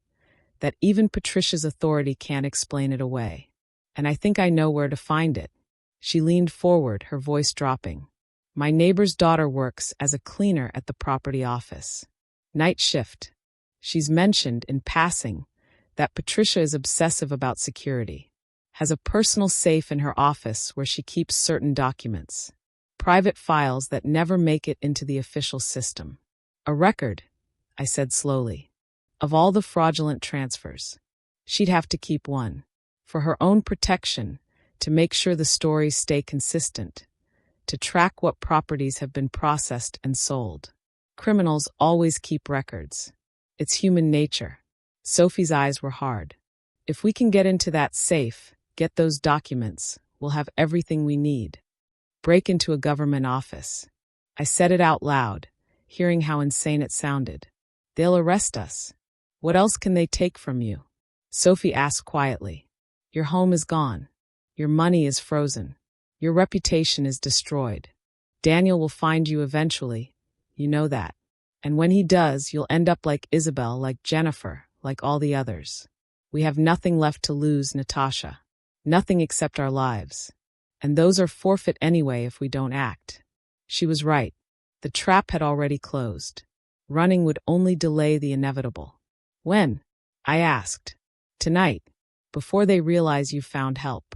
that even Patricia's authority can't explain it away. And I think I know where to find it. She leaned forward, her voice dropping. My neighbor's daughter works as a cleaner at the property office. Night shift. She's mentioned, in passing, that Patricia is obsessive about security. Has a personal safe in her office where she keeps certain documents. Private files that never make it into the official system. A record, I said slowly, of all the fraudulent transfers. She'd have to keep one. For her own protection, to make sure the stories stay consistent. To track what properties have been processed and sold. Criminals always keep records. It's human nature. Sophie's eyes were hard. If we can get into that safe, get those documents, we'll have everything we need. Break into a government office. I said it out loud, hearing how insane it sounded. They'll arrest us. What else can they take from you? Sophie asked quietly. Your home is gone. Your money is frozen. Your reputation is destroyed. Daniel will find you eventually. You know that. And when he does, you'll end up like Isabel, like Jennifer, like all the others. We have nothing left to lose, Natasha. Nothing except our lives. And those are forfeit anyway if we don't act. She was right. The trap had already closed. Running would only delay the inevitable. When? I asked. Tonight. Before they realize you found help.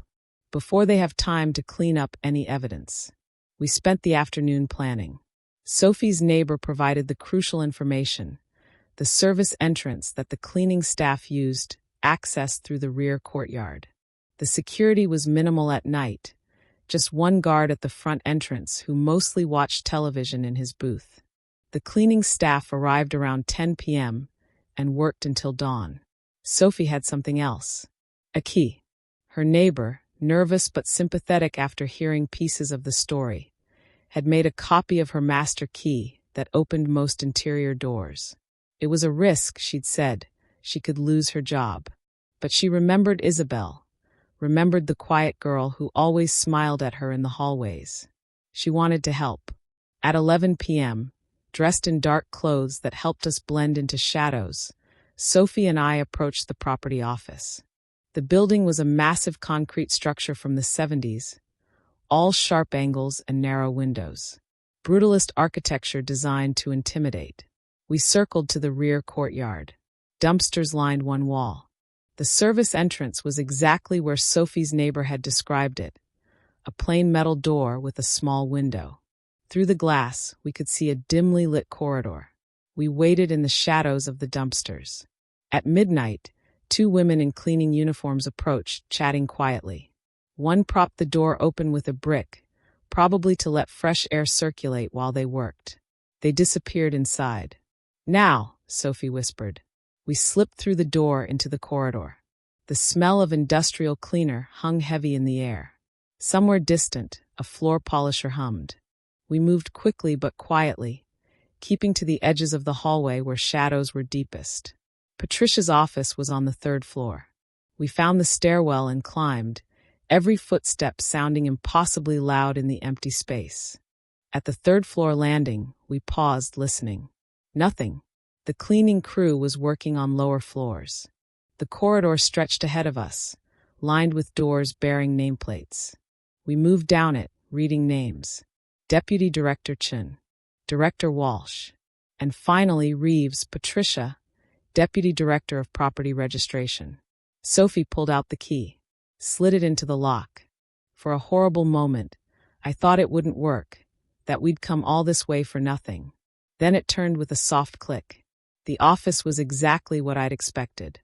Before they have time to clean up any evidence. We spent the afternoon planning. Sophie's neighbor provided the crucial information, the service entrance that the cleaning staff used, accessed through the rear courtyard. The security was minimal at night, just one guard at the front entrance who mostly watched television in his booth. The cleaning staff arrived around 10 p.m. and worked until dawn. Sophie had something else. A key. Her neighbor, nervous but sympathetic after hearing pieces of the story, had made a copy of her master key that opened most interior doors. It was a risk, she'd said. She could lose her job. But she remembered Isabel, remembered the quiet girl who always smiled at her in the hallways. She wanted to help. At 11 p.m., dressed in dark clothes that helped us blend into shadows, Sophie and I approached the property office. The building was a massive concrete structure from the 70s, all sharp angles and narrow windows. Brutalist architecture designed to intimidate. We circled to the rear courtyard. Dumpsters lined one wall. The service entrance was exactly where Sophie's neighbor had described it, a plain metal door with a small window. Through the glass, we could see a dimly lit corridor. We waited in the shadows of the dumpsters. At midnight, 2 women in cleaning uniforms approached, chatting quietly. One propped the door open with a brick, probably to let fresh air circulate while they worked. They disappeared inside. Now, Sophie whispered. We slipped through the door into the corridor. The smell of industrial cleaner hung heavy in the air. Somewhere distant, a floor polisher hummed. We moved quickly but quietly, keeping to the edges of the hallway where shadows were deepest. Patricia's office was on the 3rd floor. We found the stairwell and climbed, every footstep sounding impossibly loud in the empty space. At the 3rd floor landing, we paused, listening. Nothing. The cleaning crew was working on lower floors. The corridor stretched ahead of us, lined with doors bearing nameplates. We moved down it, reading names. Deputy Director Chin, Director Walsh, and finally Reeves, Patricia, Deputy Director of Property Registration. Sophie pulled out the key, slid it into the lock. For a horrible moment, I thought it wouldn't work, that we'd come all this way for nothing. Then it turned with a soft click. The office was exactly what I'd expected.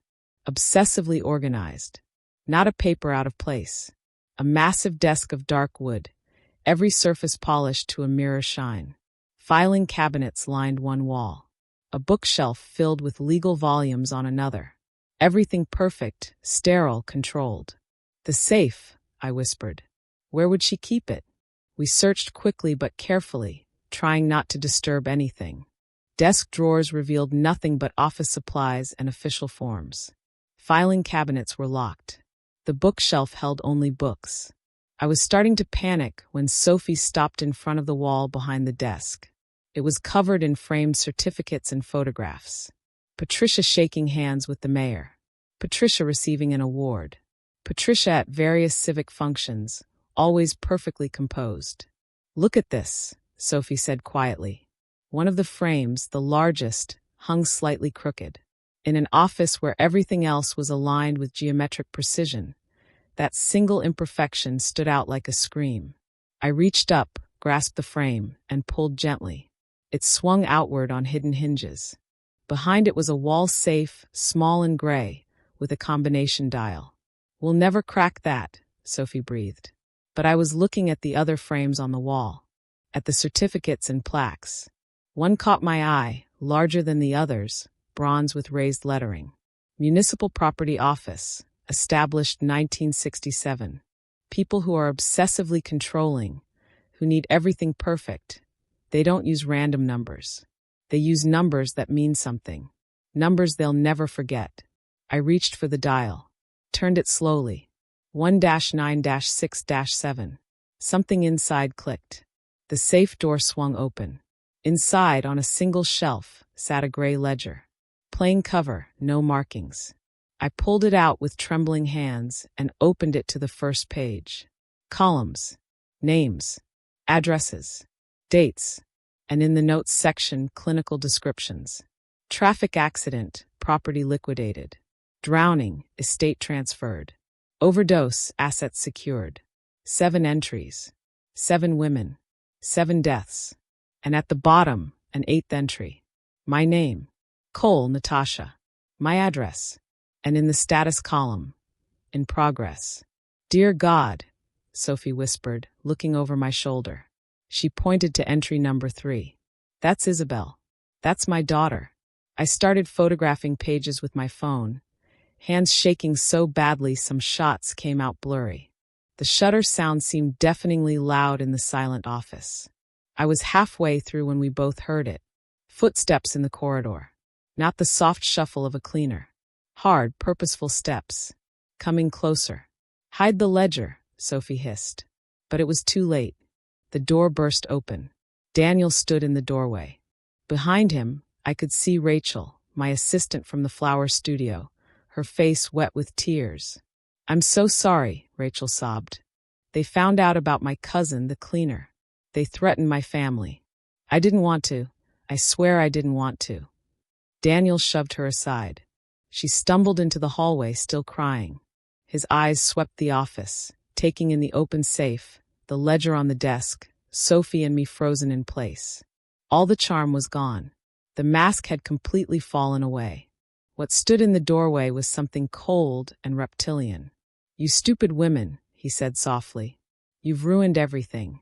Obsessively organized. Not a paper out of place. A massive desk of dark wood, every surface polished to a mirror shine. Filing cabinets lined one wall. A bookshelf filled with legal volumes on another. Everything perfect, sterile, controlled. The safe, I whispered. Where would she keep it? We searched quickly but carefully, trying not to disturb anything. Desk drawers revealed nothing but office supplies and official forms. Filing cabinets were locked. The bookshelf held only books. I was starting to panic when Sophie stopped in front of the wall behind the desk. It was covered in framed certificates and photographs. Patricia shaking hands with the mayor. Patricia receiving an award. Patricia at various civic functions, always perfectly composed. Look at this, Sophie said quietly. One of the frames, the largest, hung slightly crooked. In an office where everything else was aligned with geometric precision, that single imperfection stood out like a scream. I reached up, grasped the frame, and pulled gently. It swung outward on hidden hinges. Behind it was a wall safe, small and gray, with a combination dial. "We'll never crack that," Sophie breathed. But I was looking at the other frames on the wall, at the certificates and plaques. One caught my eye, larger than the others, bronze with raised lettering. Municipal Property Office, established 1967. People who are obsessively controlling, who need everything perfect. They don't use random numbers. They use numbers that mean something. Numbers they'll never forget. I reached for the dial. Turned it slowly. 1-9-6-7. Something inside clicked. The safe door swung open. Inside, on a single shelf, sat a gray ledger. Plain cover, no markings. I pulled it out with trembling hands and opened it to the first page. Columns, names, addresses, dates, and in the notes section, clinical descriptions. Traffic accident, property liquidated. Drowning, estate transferred. Overdose, assets secured. 7 entries. 7 women. 7 deaths. And at the bottom, an 8th entry. My name, Cole Natasha. My address. And in the status column, in progress. "Dear God," Sophie whispered, looking over my shoulder. She pointed to entry number 3. "That's Isabel. That's my daughter." I started photographing pages with my phone, hands shaking so badly some shots came out blurry. The shutter sound seemed deafeningly loud in the silent office. I was halfway through when we both heard it. Footsteps in the corridor. Not the soft shuffle of a cleaner. Hard, purposeful steps. Coming closer. "Hide the ledger," Sophie hissed. But it was too late. The door burst open. Daniel stood in the doorway. Behind him, I could see Rachel, my assistant from the flower studio, her face wet with tears. "I'm so sorry," Rachel sobbed. "They found out about my cousin, the cleaner. They threatened my family. I didn't want to. I swear I didn't want to." Daniel shoved her aside. She stumbled into the hallway, still crying. His eyes swept the office, taking in the open safe, the ledger on the desk, Sophie and me frozen in place. All the charm was gone. The mask had completely fallen away. What stood in the doorway was something cold and reptilian. "You stupid women," he said softly. "You've ruined everything."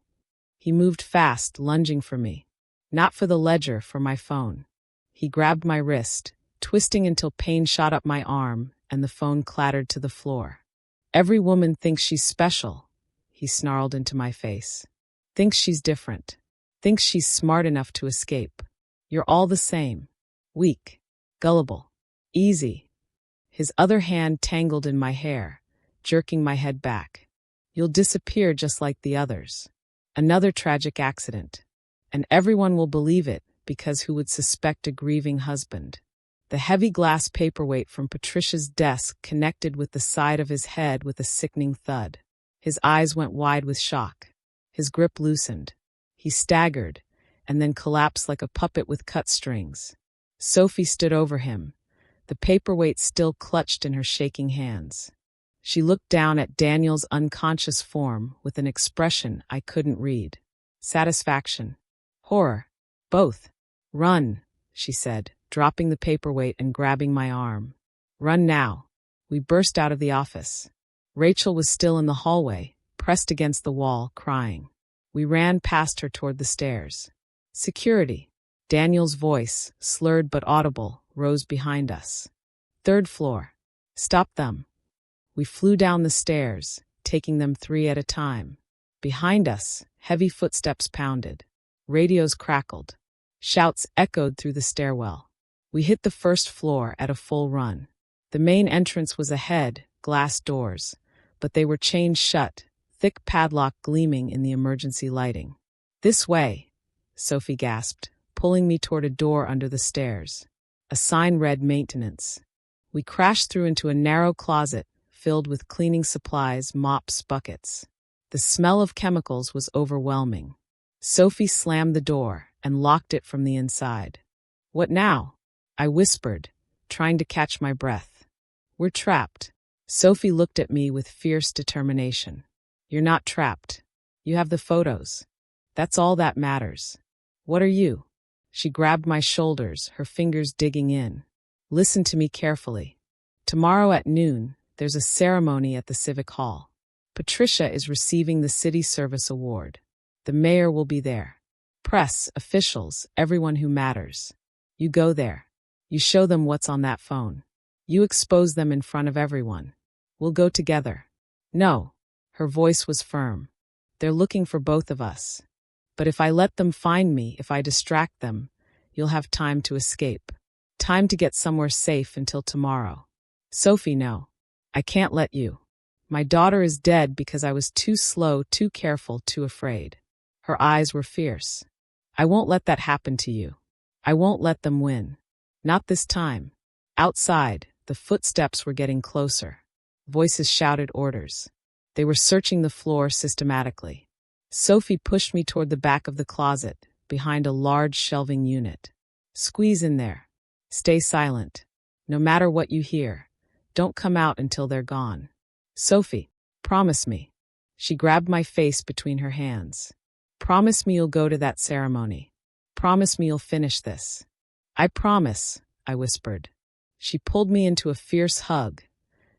He moved fast, lunging for me. Not for the ledger, for my phone. He grabbed my wrist, twisting until pain shot up my arm and the phone clattered to the floor. "Every woman thinks she's special," he snarled into my face. "Thinks she's different. Thinks she's smart enough to escape. You're all the same. Weak. Gullible. Easy." His other hand tangled in my hair, jerking my head back. "You'll disappear just like the others. Another tragic accident. And everyone will believe it, because who would suspect a grieving husband?" The heavy glass paperweight from Patricia's desk connected with the side of his head with a sickening thud. His eyes went wide with shock. His grip loosened. He staggered, and then collapsed like a puppet with cut strings. Sophie stood over him, the paperweight still clutched in her shaking hands. She looked down at Daniel's unconscious form with an expression I couldn't read. Satisfaction. Horror. Both. "Run," she said, dropping the paperweight and grabbing my arm. "Run now." We burst out of the office. Rachel was still in the hallway, pressed against the wall, crying. We ran past her toward the stairs. "Security." Daniel's voice, slurred but audible, rose behind us. "3rd floor. Stop them." We flew down the stairs, taking them 3 at a time. Behind us, heavy footsteps pounded. Radios crackled. Shouts echoed through the stairwell. We hit the 1st floor at a full run. The main entrance was ahead, glass doors, but they were chained shut, thick padlock gleaming in the emergency lighting. "This way," Sophie gasped, pulling me toward a door under the stairs. A sign read maintenance. We crashed through into a narrow closet filled with cleaning supplies, mops, buckets. The smell of chemicals was overwhelming. Sophie slammed the door and locked it from the inside. "What now?" I whispered, trying to catch my breath. We're trapped. Sophie looked at me with fierce determination. You're not trapped. You have the photos. That's all that matters. What are you? She grabbed my shoulders, her fingers digging in. Listen to me carefully. Tomorrow at noon, there's a ceremony at the Civic Hall. Patricia is receiving the City Service Award. The mayor will be there. Press, officials, everyone who matters. You go there. You show them what's on that phone. You expose them in front of everyone. We'll go together. No. Her voice was firm. They're looking for both of us. But if I let them find me, if I distract them, you'll have time to escape. Time to get somewhere safe until tomorrow. Sophie, no. I can't let you. My daughter is dead because I was too slow, too careful, too afraid. Her eyes were fierce. I won't let that happen to you. I won't let them win. Not this time. Outside, the footsteps were getting closer. Voices shouted orders. They were searching the floor systematically. Sophie pushed me toward the back of the closet, behind a large shelving unit. Squeeze in there. Stay silent. No matter what you hear, don't come out until they're gone. Sophie, promise me. She grabbed my face between her hands. Promise me you'll go to that ceremony. Promise me you'll finish this. I promise, I whispered. She pulled me into a fierce hug,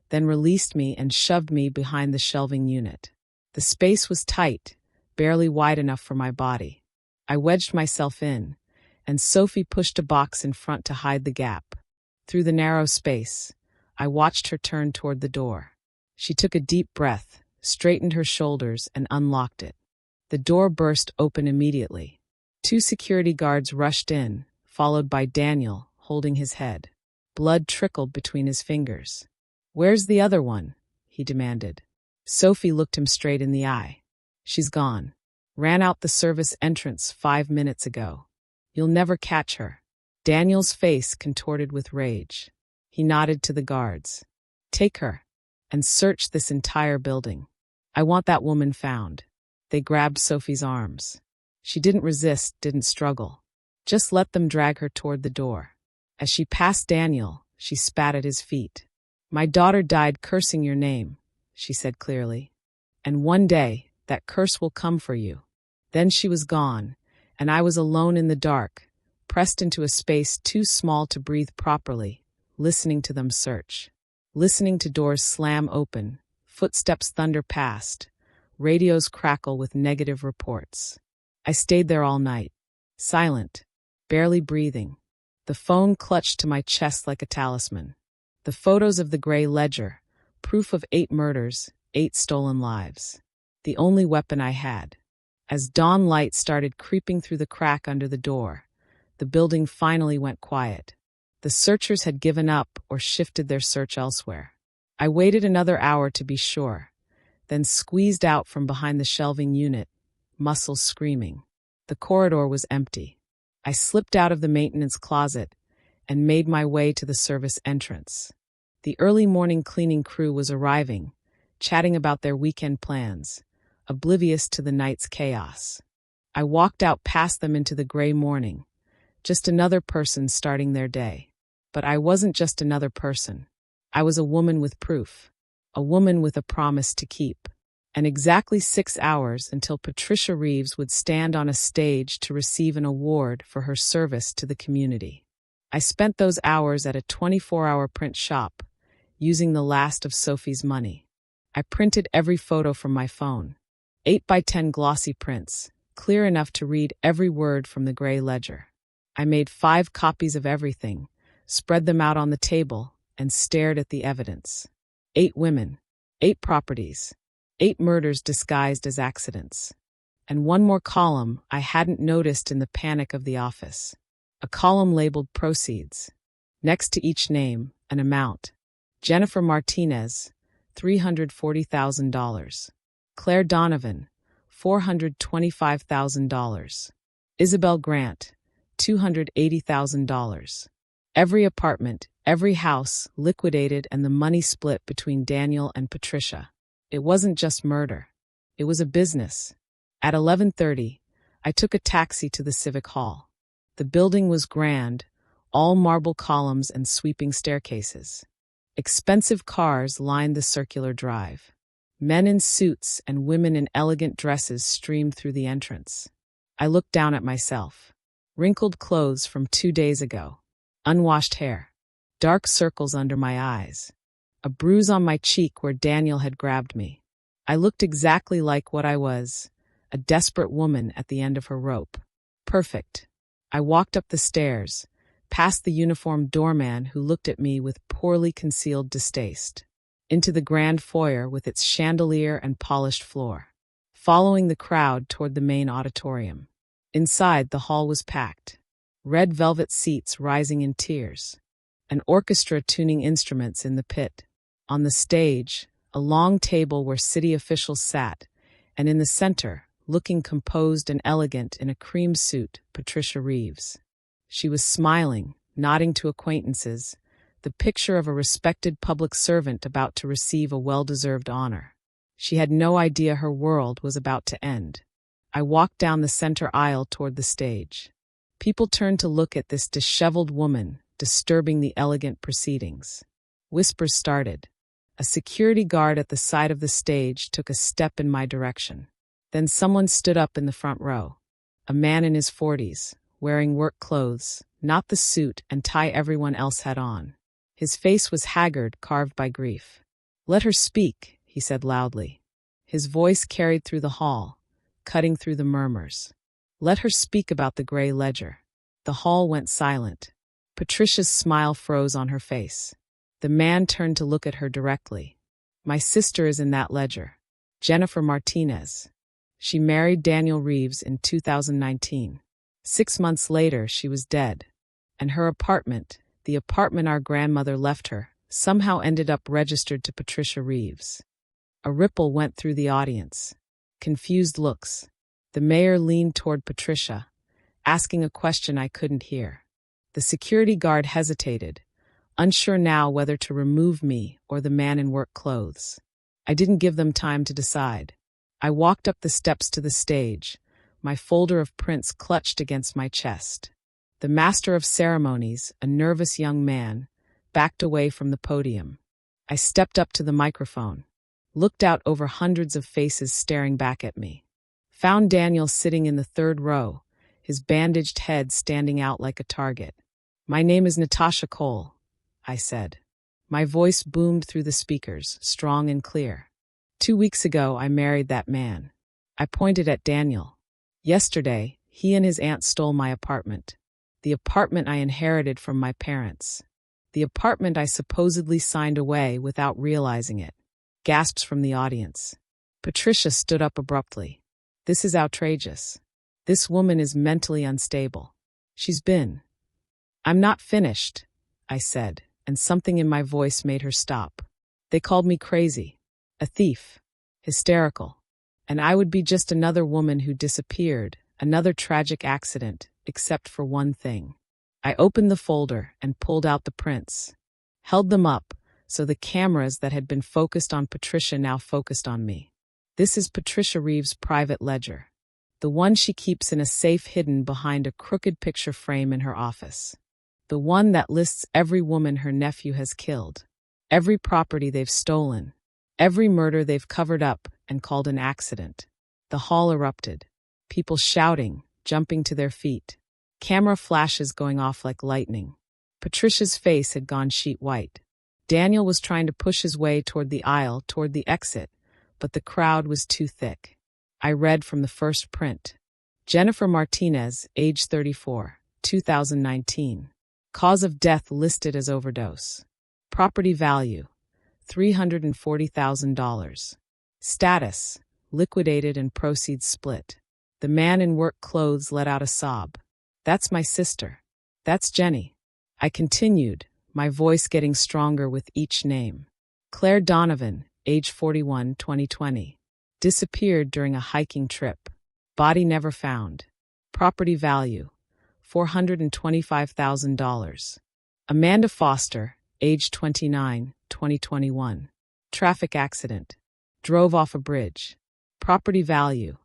then released me and shoved me behind the shelving unit. The space was tight, barely wide enough for my body. I wedged myself in, and Sophie pushed a box in front to hide the gap. Through the narrow space, I watched her turn toward the door. She took a deep breath, straightened her shoulders, and unlocked it. The door burst open immediately. 2 security guards rushed in, followed by Daniel, holding his head. Blood trickled between his fingers. Where's the other one? He demanded. Sophie looked him straight in the eye. She's gone. Ran out the service entrance 5 minutes ago. You'll never catch her. Daniel's face contorted with rage. He nodded to the guards. Take her, and search this entire building. I want that woman found. They grabbed Sophie's arms. She didn't resist, didn't struggle. Just let them drag her toward the door. As she passed Daniel, she spat at his feet. My daughter died cursing your name, she said clearly. And one day, that curse will come for you. Then she was gone, and I was alone in the dark, pressed into a space too small to breathe properly, listening to them search. Listening to doors slam open, footsteps thunder past, radios crackle with negative reports. I stayed there all night, silent, barely breathing. The phone clutched to my chest like a talisman. The photos of the gray ledger, proof of 8 murders, 8 stolen lives. The only weapon I had. As dawn light started creeping through the crack under the door, the building finally went quiet. The searchers had given up or shifted their search elsewhere. I waited another hour to be sure, then squeezed out from behind the shelving unit, muscles screaming. The corridor was empty. I slipped out of the maintenance closet and made my way to the service entrance. The early morning cleaning crew was arriving, chatting about their weekend plans, oblivious to the night's chaos. I walked out past them into the gray morning, just another person starting their day. But I wasn't just another person. I was a woman with proof, a woman with a promise to keep. And exactly 6 hours until Patricia Reeves would stand on a stage to receive an award for her service to the community. I spent those hours at a 24-hour print shop, using the last of Sophie's money. I printed every photo from my phone. 8x10 glossy prints, clear enough to read every word from the gray ledger. I made 5 copies of everything, spread them out on the table, and stared at the evidence. 8 women, 8 properties, 8 murders disguised as accidents. And one more column I hadn't noticed in the panic of the office. A column labeled proceeds. Next to each name, an amount. Jennifer Martinez, $340,000. Claire Donovan, $425,000. Isabel Grant, $280,000. Every apartment, every house liquidated and the money split between Daniel and Patricia. It wasn't just murder. It was a business. At 11:30, I took a taxi to the Civic Hall. The building was grand, all marble columns and sweeping staircases. Expensive cars lined the circular drive. Men in suits and women in elegant dresses streamed through the entrance. I looked down at myself. Wrinkled clothes from 2 days ago. Unwashed hair. Dark circles under my eyes. A bruise on my cheek where Daniel had grabbed me. I looked exactly like what I was, a desperate woman at the end of her rope. Perfect. I walked up the stairs, past the uniformed doorman who looked at me with poorly concealed distaste, into the grand foyer with its chandelier and polished floor, following the crowd toward the main auditorium. Inside, the hall was packed. Red velvet seats rising in tiers. An orchestra tuning instruments in the pit. On the stage, a long table where city officials sat, and in the center, looking composed and elegant in a cream suit, Patricia Reeves. She was smiling, nodding to acquaintances, the picture of a respected public servant about to receive a well-deserved honor. She had no idea her world was about to end. I walked down the center aisle toward the stage. People turned to look at this disheveled woman, disturbing the elegant proceedings. Whispers started. A security guard at the side of the stage took a step in my direction. Then someone stood up in the front row. A man in his 40s, wearing work clothes, not the suit and tie everyone else had on. His face was haggard, carved by grief. "Let her speak," he said loudly. His voice carried through the hall, cutting through the murmurs. Let her speak about the gray ledger. The hall went silent. Patricia's smile froze on her face. The man turned to look at her directly. "My sister is in that ledger. Jennifer Martinez. She married Daniel Reeves in 2019. 6 months later, she was dead. And her apartment, the apartment our grandmother left her, somehow ended up registered to Patricia Reeves." A ripple went through the audience. Confused looks. The mayor leaned toward Patricia, asking a question I couldn't hear. The security guard hesitated, unsure now whether to remove me or the man in work clothes. I didn't give them time to decide. I walked up the steps to the stage, my folder of prints clutched against my chest. The master of ceremonies, a nervous young man, backed away from the podium. I stepped up to the microphone, looked out over hundreds of faces staring back at me. Found Daniel sitting in the 3rd row, his bandaged head standing out like a target. "My name is Natasha Cole," I said. My voice boomed through the speakers, strong and clear. 2 weeks ago, I married that man. I pointed at Daniel. Yesterday, he and his aunt stole my apartment. The apartment I inherited from my parents. The apartment I supposedly signed away without realizing it. Gasps from the audience. Patricia stood up abruptly. "This is outrageous. This woman is mentally unstable. She's been." "I'm not finished," I said, and something in my voice made her stop. "They called me crazy, a thief, hysterical, and I would be just another woman who disappeared, another tragic accident, except for one thing." I opened the folder and pulled out the prints, held them up so the cameras that had been focused on Patricia now focused on me. This is Patricia Reeves' private ledger, the one she keeps in a safe hidden behind a crooked picture frame in her office. The one that lists every woman her nephew has killed, every property they've stolen, every murder they've covered up and called an accident. The hall erupted. People shouting, jumping to their feet. Camera flashes going off like lightning. Patricia's face had gone sheet white. Daniel was trying to push his way toward the aisle, toward the exit, but the crowd was too thick. I read from the first print. Jennifer Martinez, age 34, 2019. Cause of death listed as overdose. Property value, $340,000. Status, liquidated and proceeds split. The man in work clothes let out a sob. "That's my sister. That's Jenny." I continued, my voice getting stronger with each name. Claire Donovan, age 41, 2020. Disappeared during a hiking trip. Body never found. Property value, $425,000. Amanda Foster, age 29, 2021. Traffic accident. Drove off a bridge. Property value,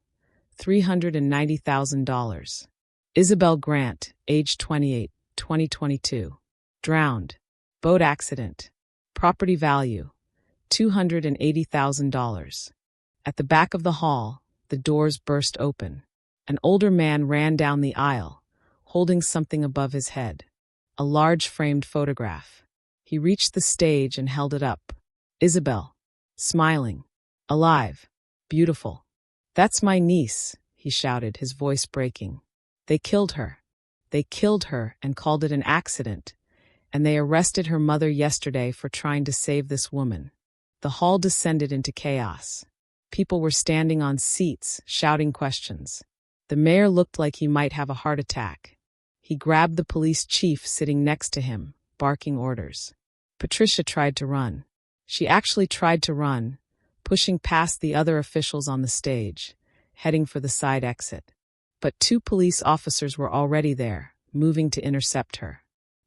$390,000. Isabel Grant, age 28, 2022. Drowned. Boat accident. Property value, $280,000. At the back of the hall, the doors burst open. An older man ran down the aisle, holding something above his head. A large framed photograph. He reached the stage and held it up. Isabel. Smiling. Alive. Beautiful. That's my niece, he shouted, his voice breaking. They killed her. They killed her and called it an accident, and they arrested her mother yesterday for trying to save this woman. The hall descended into chaos. People were standing on seats, shouting questions. The mayor looked like he might have a heart attack. He grabbed the police chief sitting next to him, barking orders. Patricia tried to run. She actually tried to run, pushing past the other officials on the stage, heading for the side exit. But 2 police officers were already there, moving to intercept her.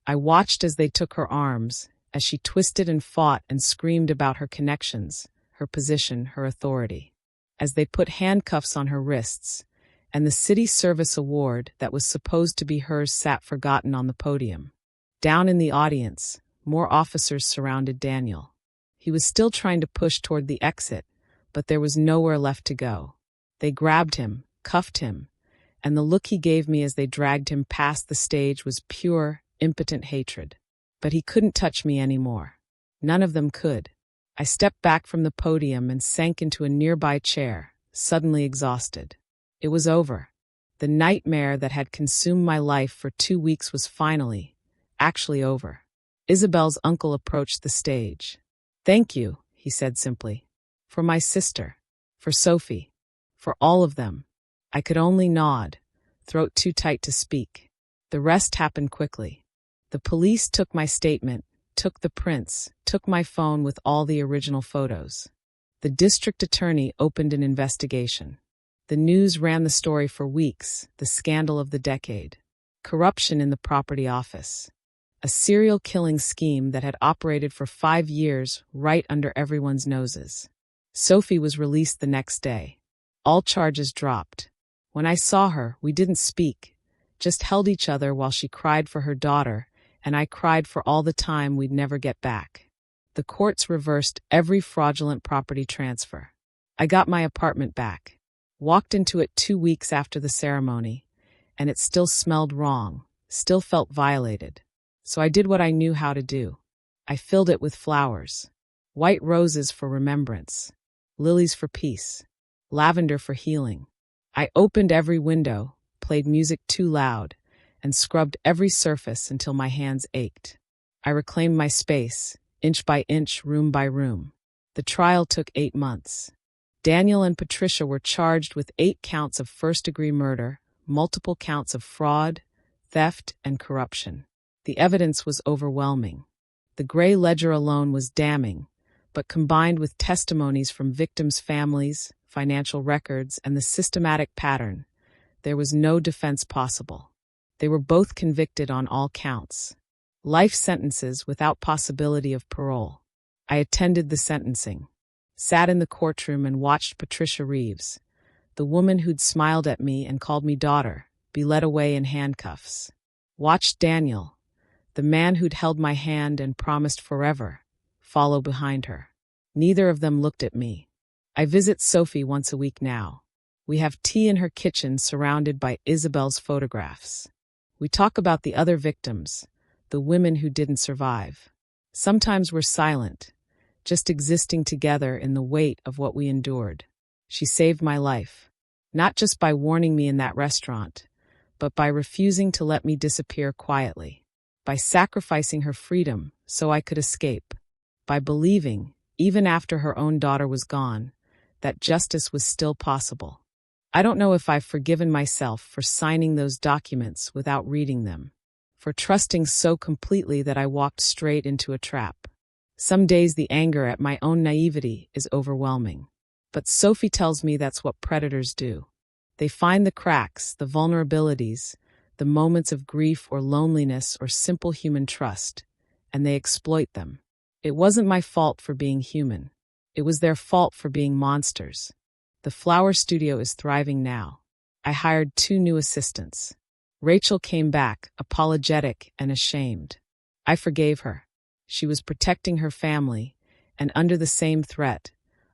I watched as they took her arms, as she twisted and fought and screamed about her connections, her position, her authority. As they put handcuffs on her wrists, and the city service award that was supposed to be hers sat forgotten on the podium. Down in the audience, more officers surrounded Daniel. He was still trying to push toward the exit, but there was nowhere left to go. They grabbed him, cuffed him, and the look he gave me as they dragged him past the stage was pure, impotent hatred. But he couldn't touch me anymore. None of them could. I stepped back from the podium and sank into a nearby chair, suddenly exhausted. It was over. The nightmare that had consumed my life for 2 weeks was finally, actually over. Isabel's uncle approached the stage. "Thank you," he said simply. "For my sister. For Sophie. For all of them." I could only nod, throat too tight to speak. The rest happened quickly. The police took my statement, took the prints, took my phone with all the original photos. The district attorney opened an investigation. The news ran the story for weeks, the scandal of the decade. Corruption in the property office. A serial killing scheme that had operated for 5 years right under everyone's noses. Sophie was released the next day. All charges dropped. When I saw her, we didn't speak, just held each other while she cried for her daughter, and I cried for all the time we'd never get back. The courts reversed every fraudulent property transfer. I got my apartment back. Walked into it 2 weeks after the ceremony, and it still smelled wrong, still felt violated. So I did what I knew how to do. I filled it with flowers. White roses for remembrance. Lilies for peace. Lavender for healing. I opened every window, played music too loud, and scrubbed every surface until my hands ached. I reclaimed my space, inch by inch, room by room. The trial took 8 months. Daniel and Patricia were charged with 8 counts of first-degree murder, multiple counts of fraud, theft, and corruption. The evidence was overwhelming. The gray ledger alone was damning, but combined with testimonies from victims' families, financial records, and the systematic pattern, there was no defense possible. They were both convicted on all counts. Life sentences without possibility of parole. I attended the sentencing. Sat in the courtroom and watched Patricia Reeves, the woman who'd smiled at me and called me daughter, be led away in handcuffs. Watched Daniel, the man who'd held my hand and promised forever, follow behind her. Neither of them looked at me. I visit Sophie once a week now. We have tea in her kitchen surrounded by Isabel's photographs. We talk about the other victims, the women who didn't survive. Sometimes we're silent, just existing together in the weight of what we endured. She saved my life, not just by warning me in that restaurant, but by refusing to let me disappear quietly, by sacrificing her freedom so I could escape, by believing, even after her own daughter was gone, that justice was still possible. I don't know if I've forgiven myself for signing those documents without reading them, for trusting so completely that I walked straight into a trap. Some days the anger at my own naivety is overwhelming. But Sophie tells me that's what predators do. They find the cracks, the vulnerabilities, the moments of grief or loneliness or simple human trust, and they exploit them. It wasn't my fault for being human. It was their fault for being monsters. The flower studio is thriving now. I hired 2 new assistants. Rachel came back, apologetic and ashamed. I forgave her. She was protecting her family, and under the same threat,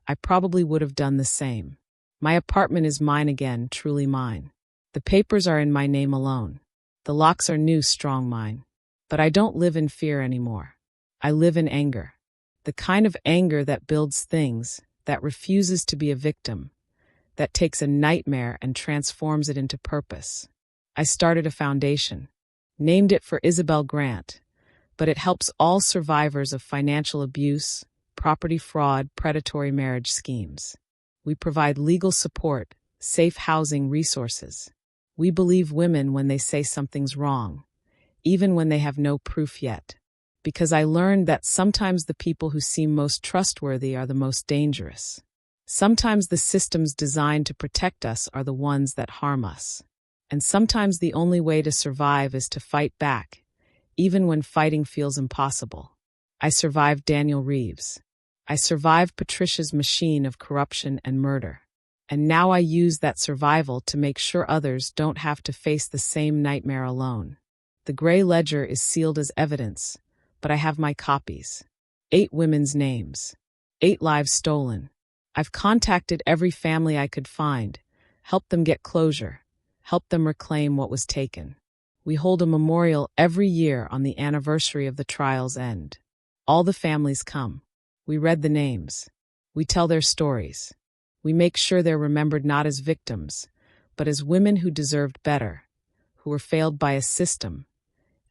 I probably would have done the same. My apartment is mine again, truly mine. The papers are in my name alone. The locks are new, strong mine. But I don't live in fear anymore. I live in anger. The kind of anger that builds things, that refuses to be a victim, that takes a nightmare and transforms it into purpose. I started a foundation, named it for Isabel Grant, but it helps all survivors of financial abuse, property fraud, predatory marriage schemes. We provide legal support, safe housing resources. We believe women when they say something's wrong, even when they have no proof yet. Because I learned that sometimes the people who seem most trustworthy are the most dangerous. Sometimes the systems designed to protect us are the ones that harm us. And sometimes the only way to survive is to fight back, even when fighting feels impossible. I survived Daniel Reeves. I survived Patricia's machine of corruption and murder. And now I use that survival to make sure others don't have to face the same nightmare alone. The gray ledger is sealed as evidence, but I have my copies. 8 women's names. 8 lives stolen. I've contacted every family I could find, helped them get closure, helped them reclaim what was taken. We hold a memorial every year on the anniversary of the trial's end. All the families come. We read the names. We tell their stories. We make sure they're remembered not as victims, but as women who deserved better, who were failed by a system,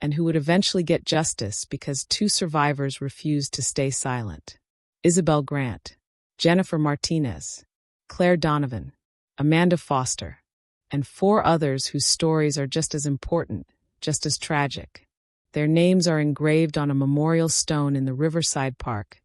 and who would eventually get justice because 2 survivors refused to stay silent. Isabel Grant, Jennifer Martinez, Claire Donovan, Amanda Foster, and 4 others whose stories are just as important, just as tragic. Their names are engraved on a memorial stone in the Riverside Park,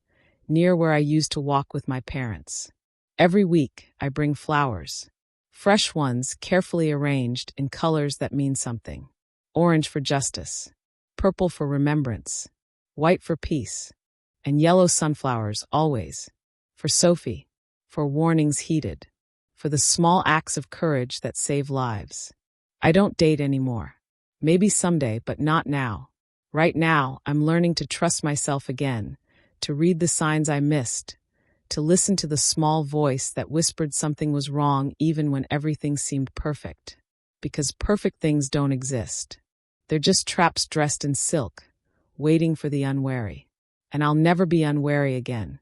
near where I used to walk with my parents. Every week, I bring flowers. Fresh ones, carefully arranged in colors that mean something. Orange for justice, purple for remembrance, white for peace, and yellow sunflowers always, for Sophie, for warnings heeded, for the small acts of courage that save lives. I don't date anymore. Maybe someday, but not now. Right now, I'm learning to trust myself again, to read the signs I missed, to listen to the small voice that whispered something was wrong even when everything seemed perfect. Because perfect things don't exist. They're just traps dressed in silk, waiting for the unwary. And I'll never be unwary again.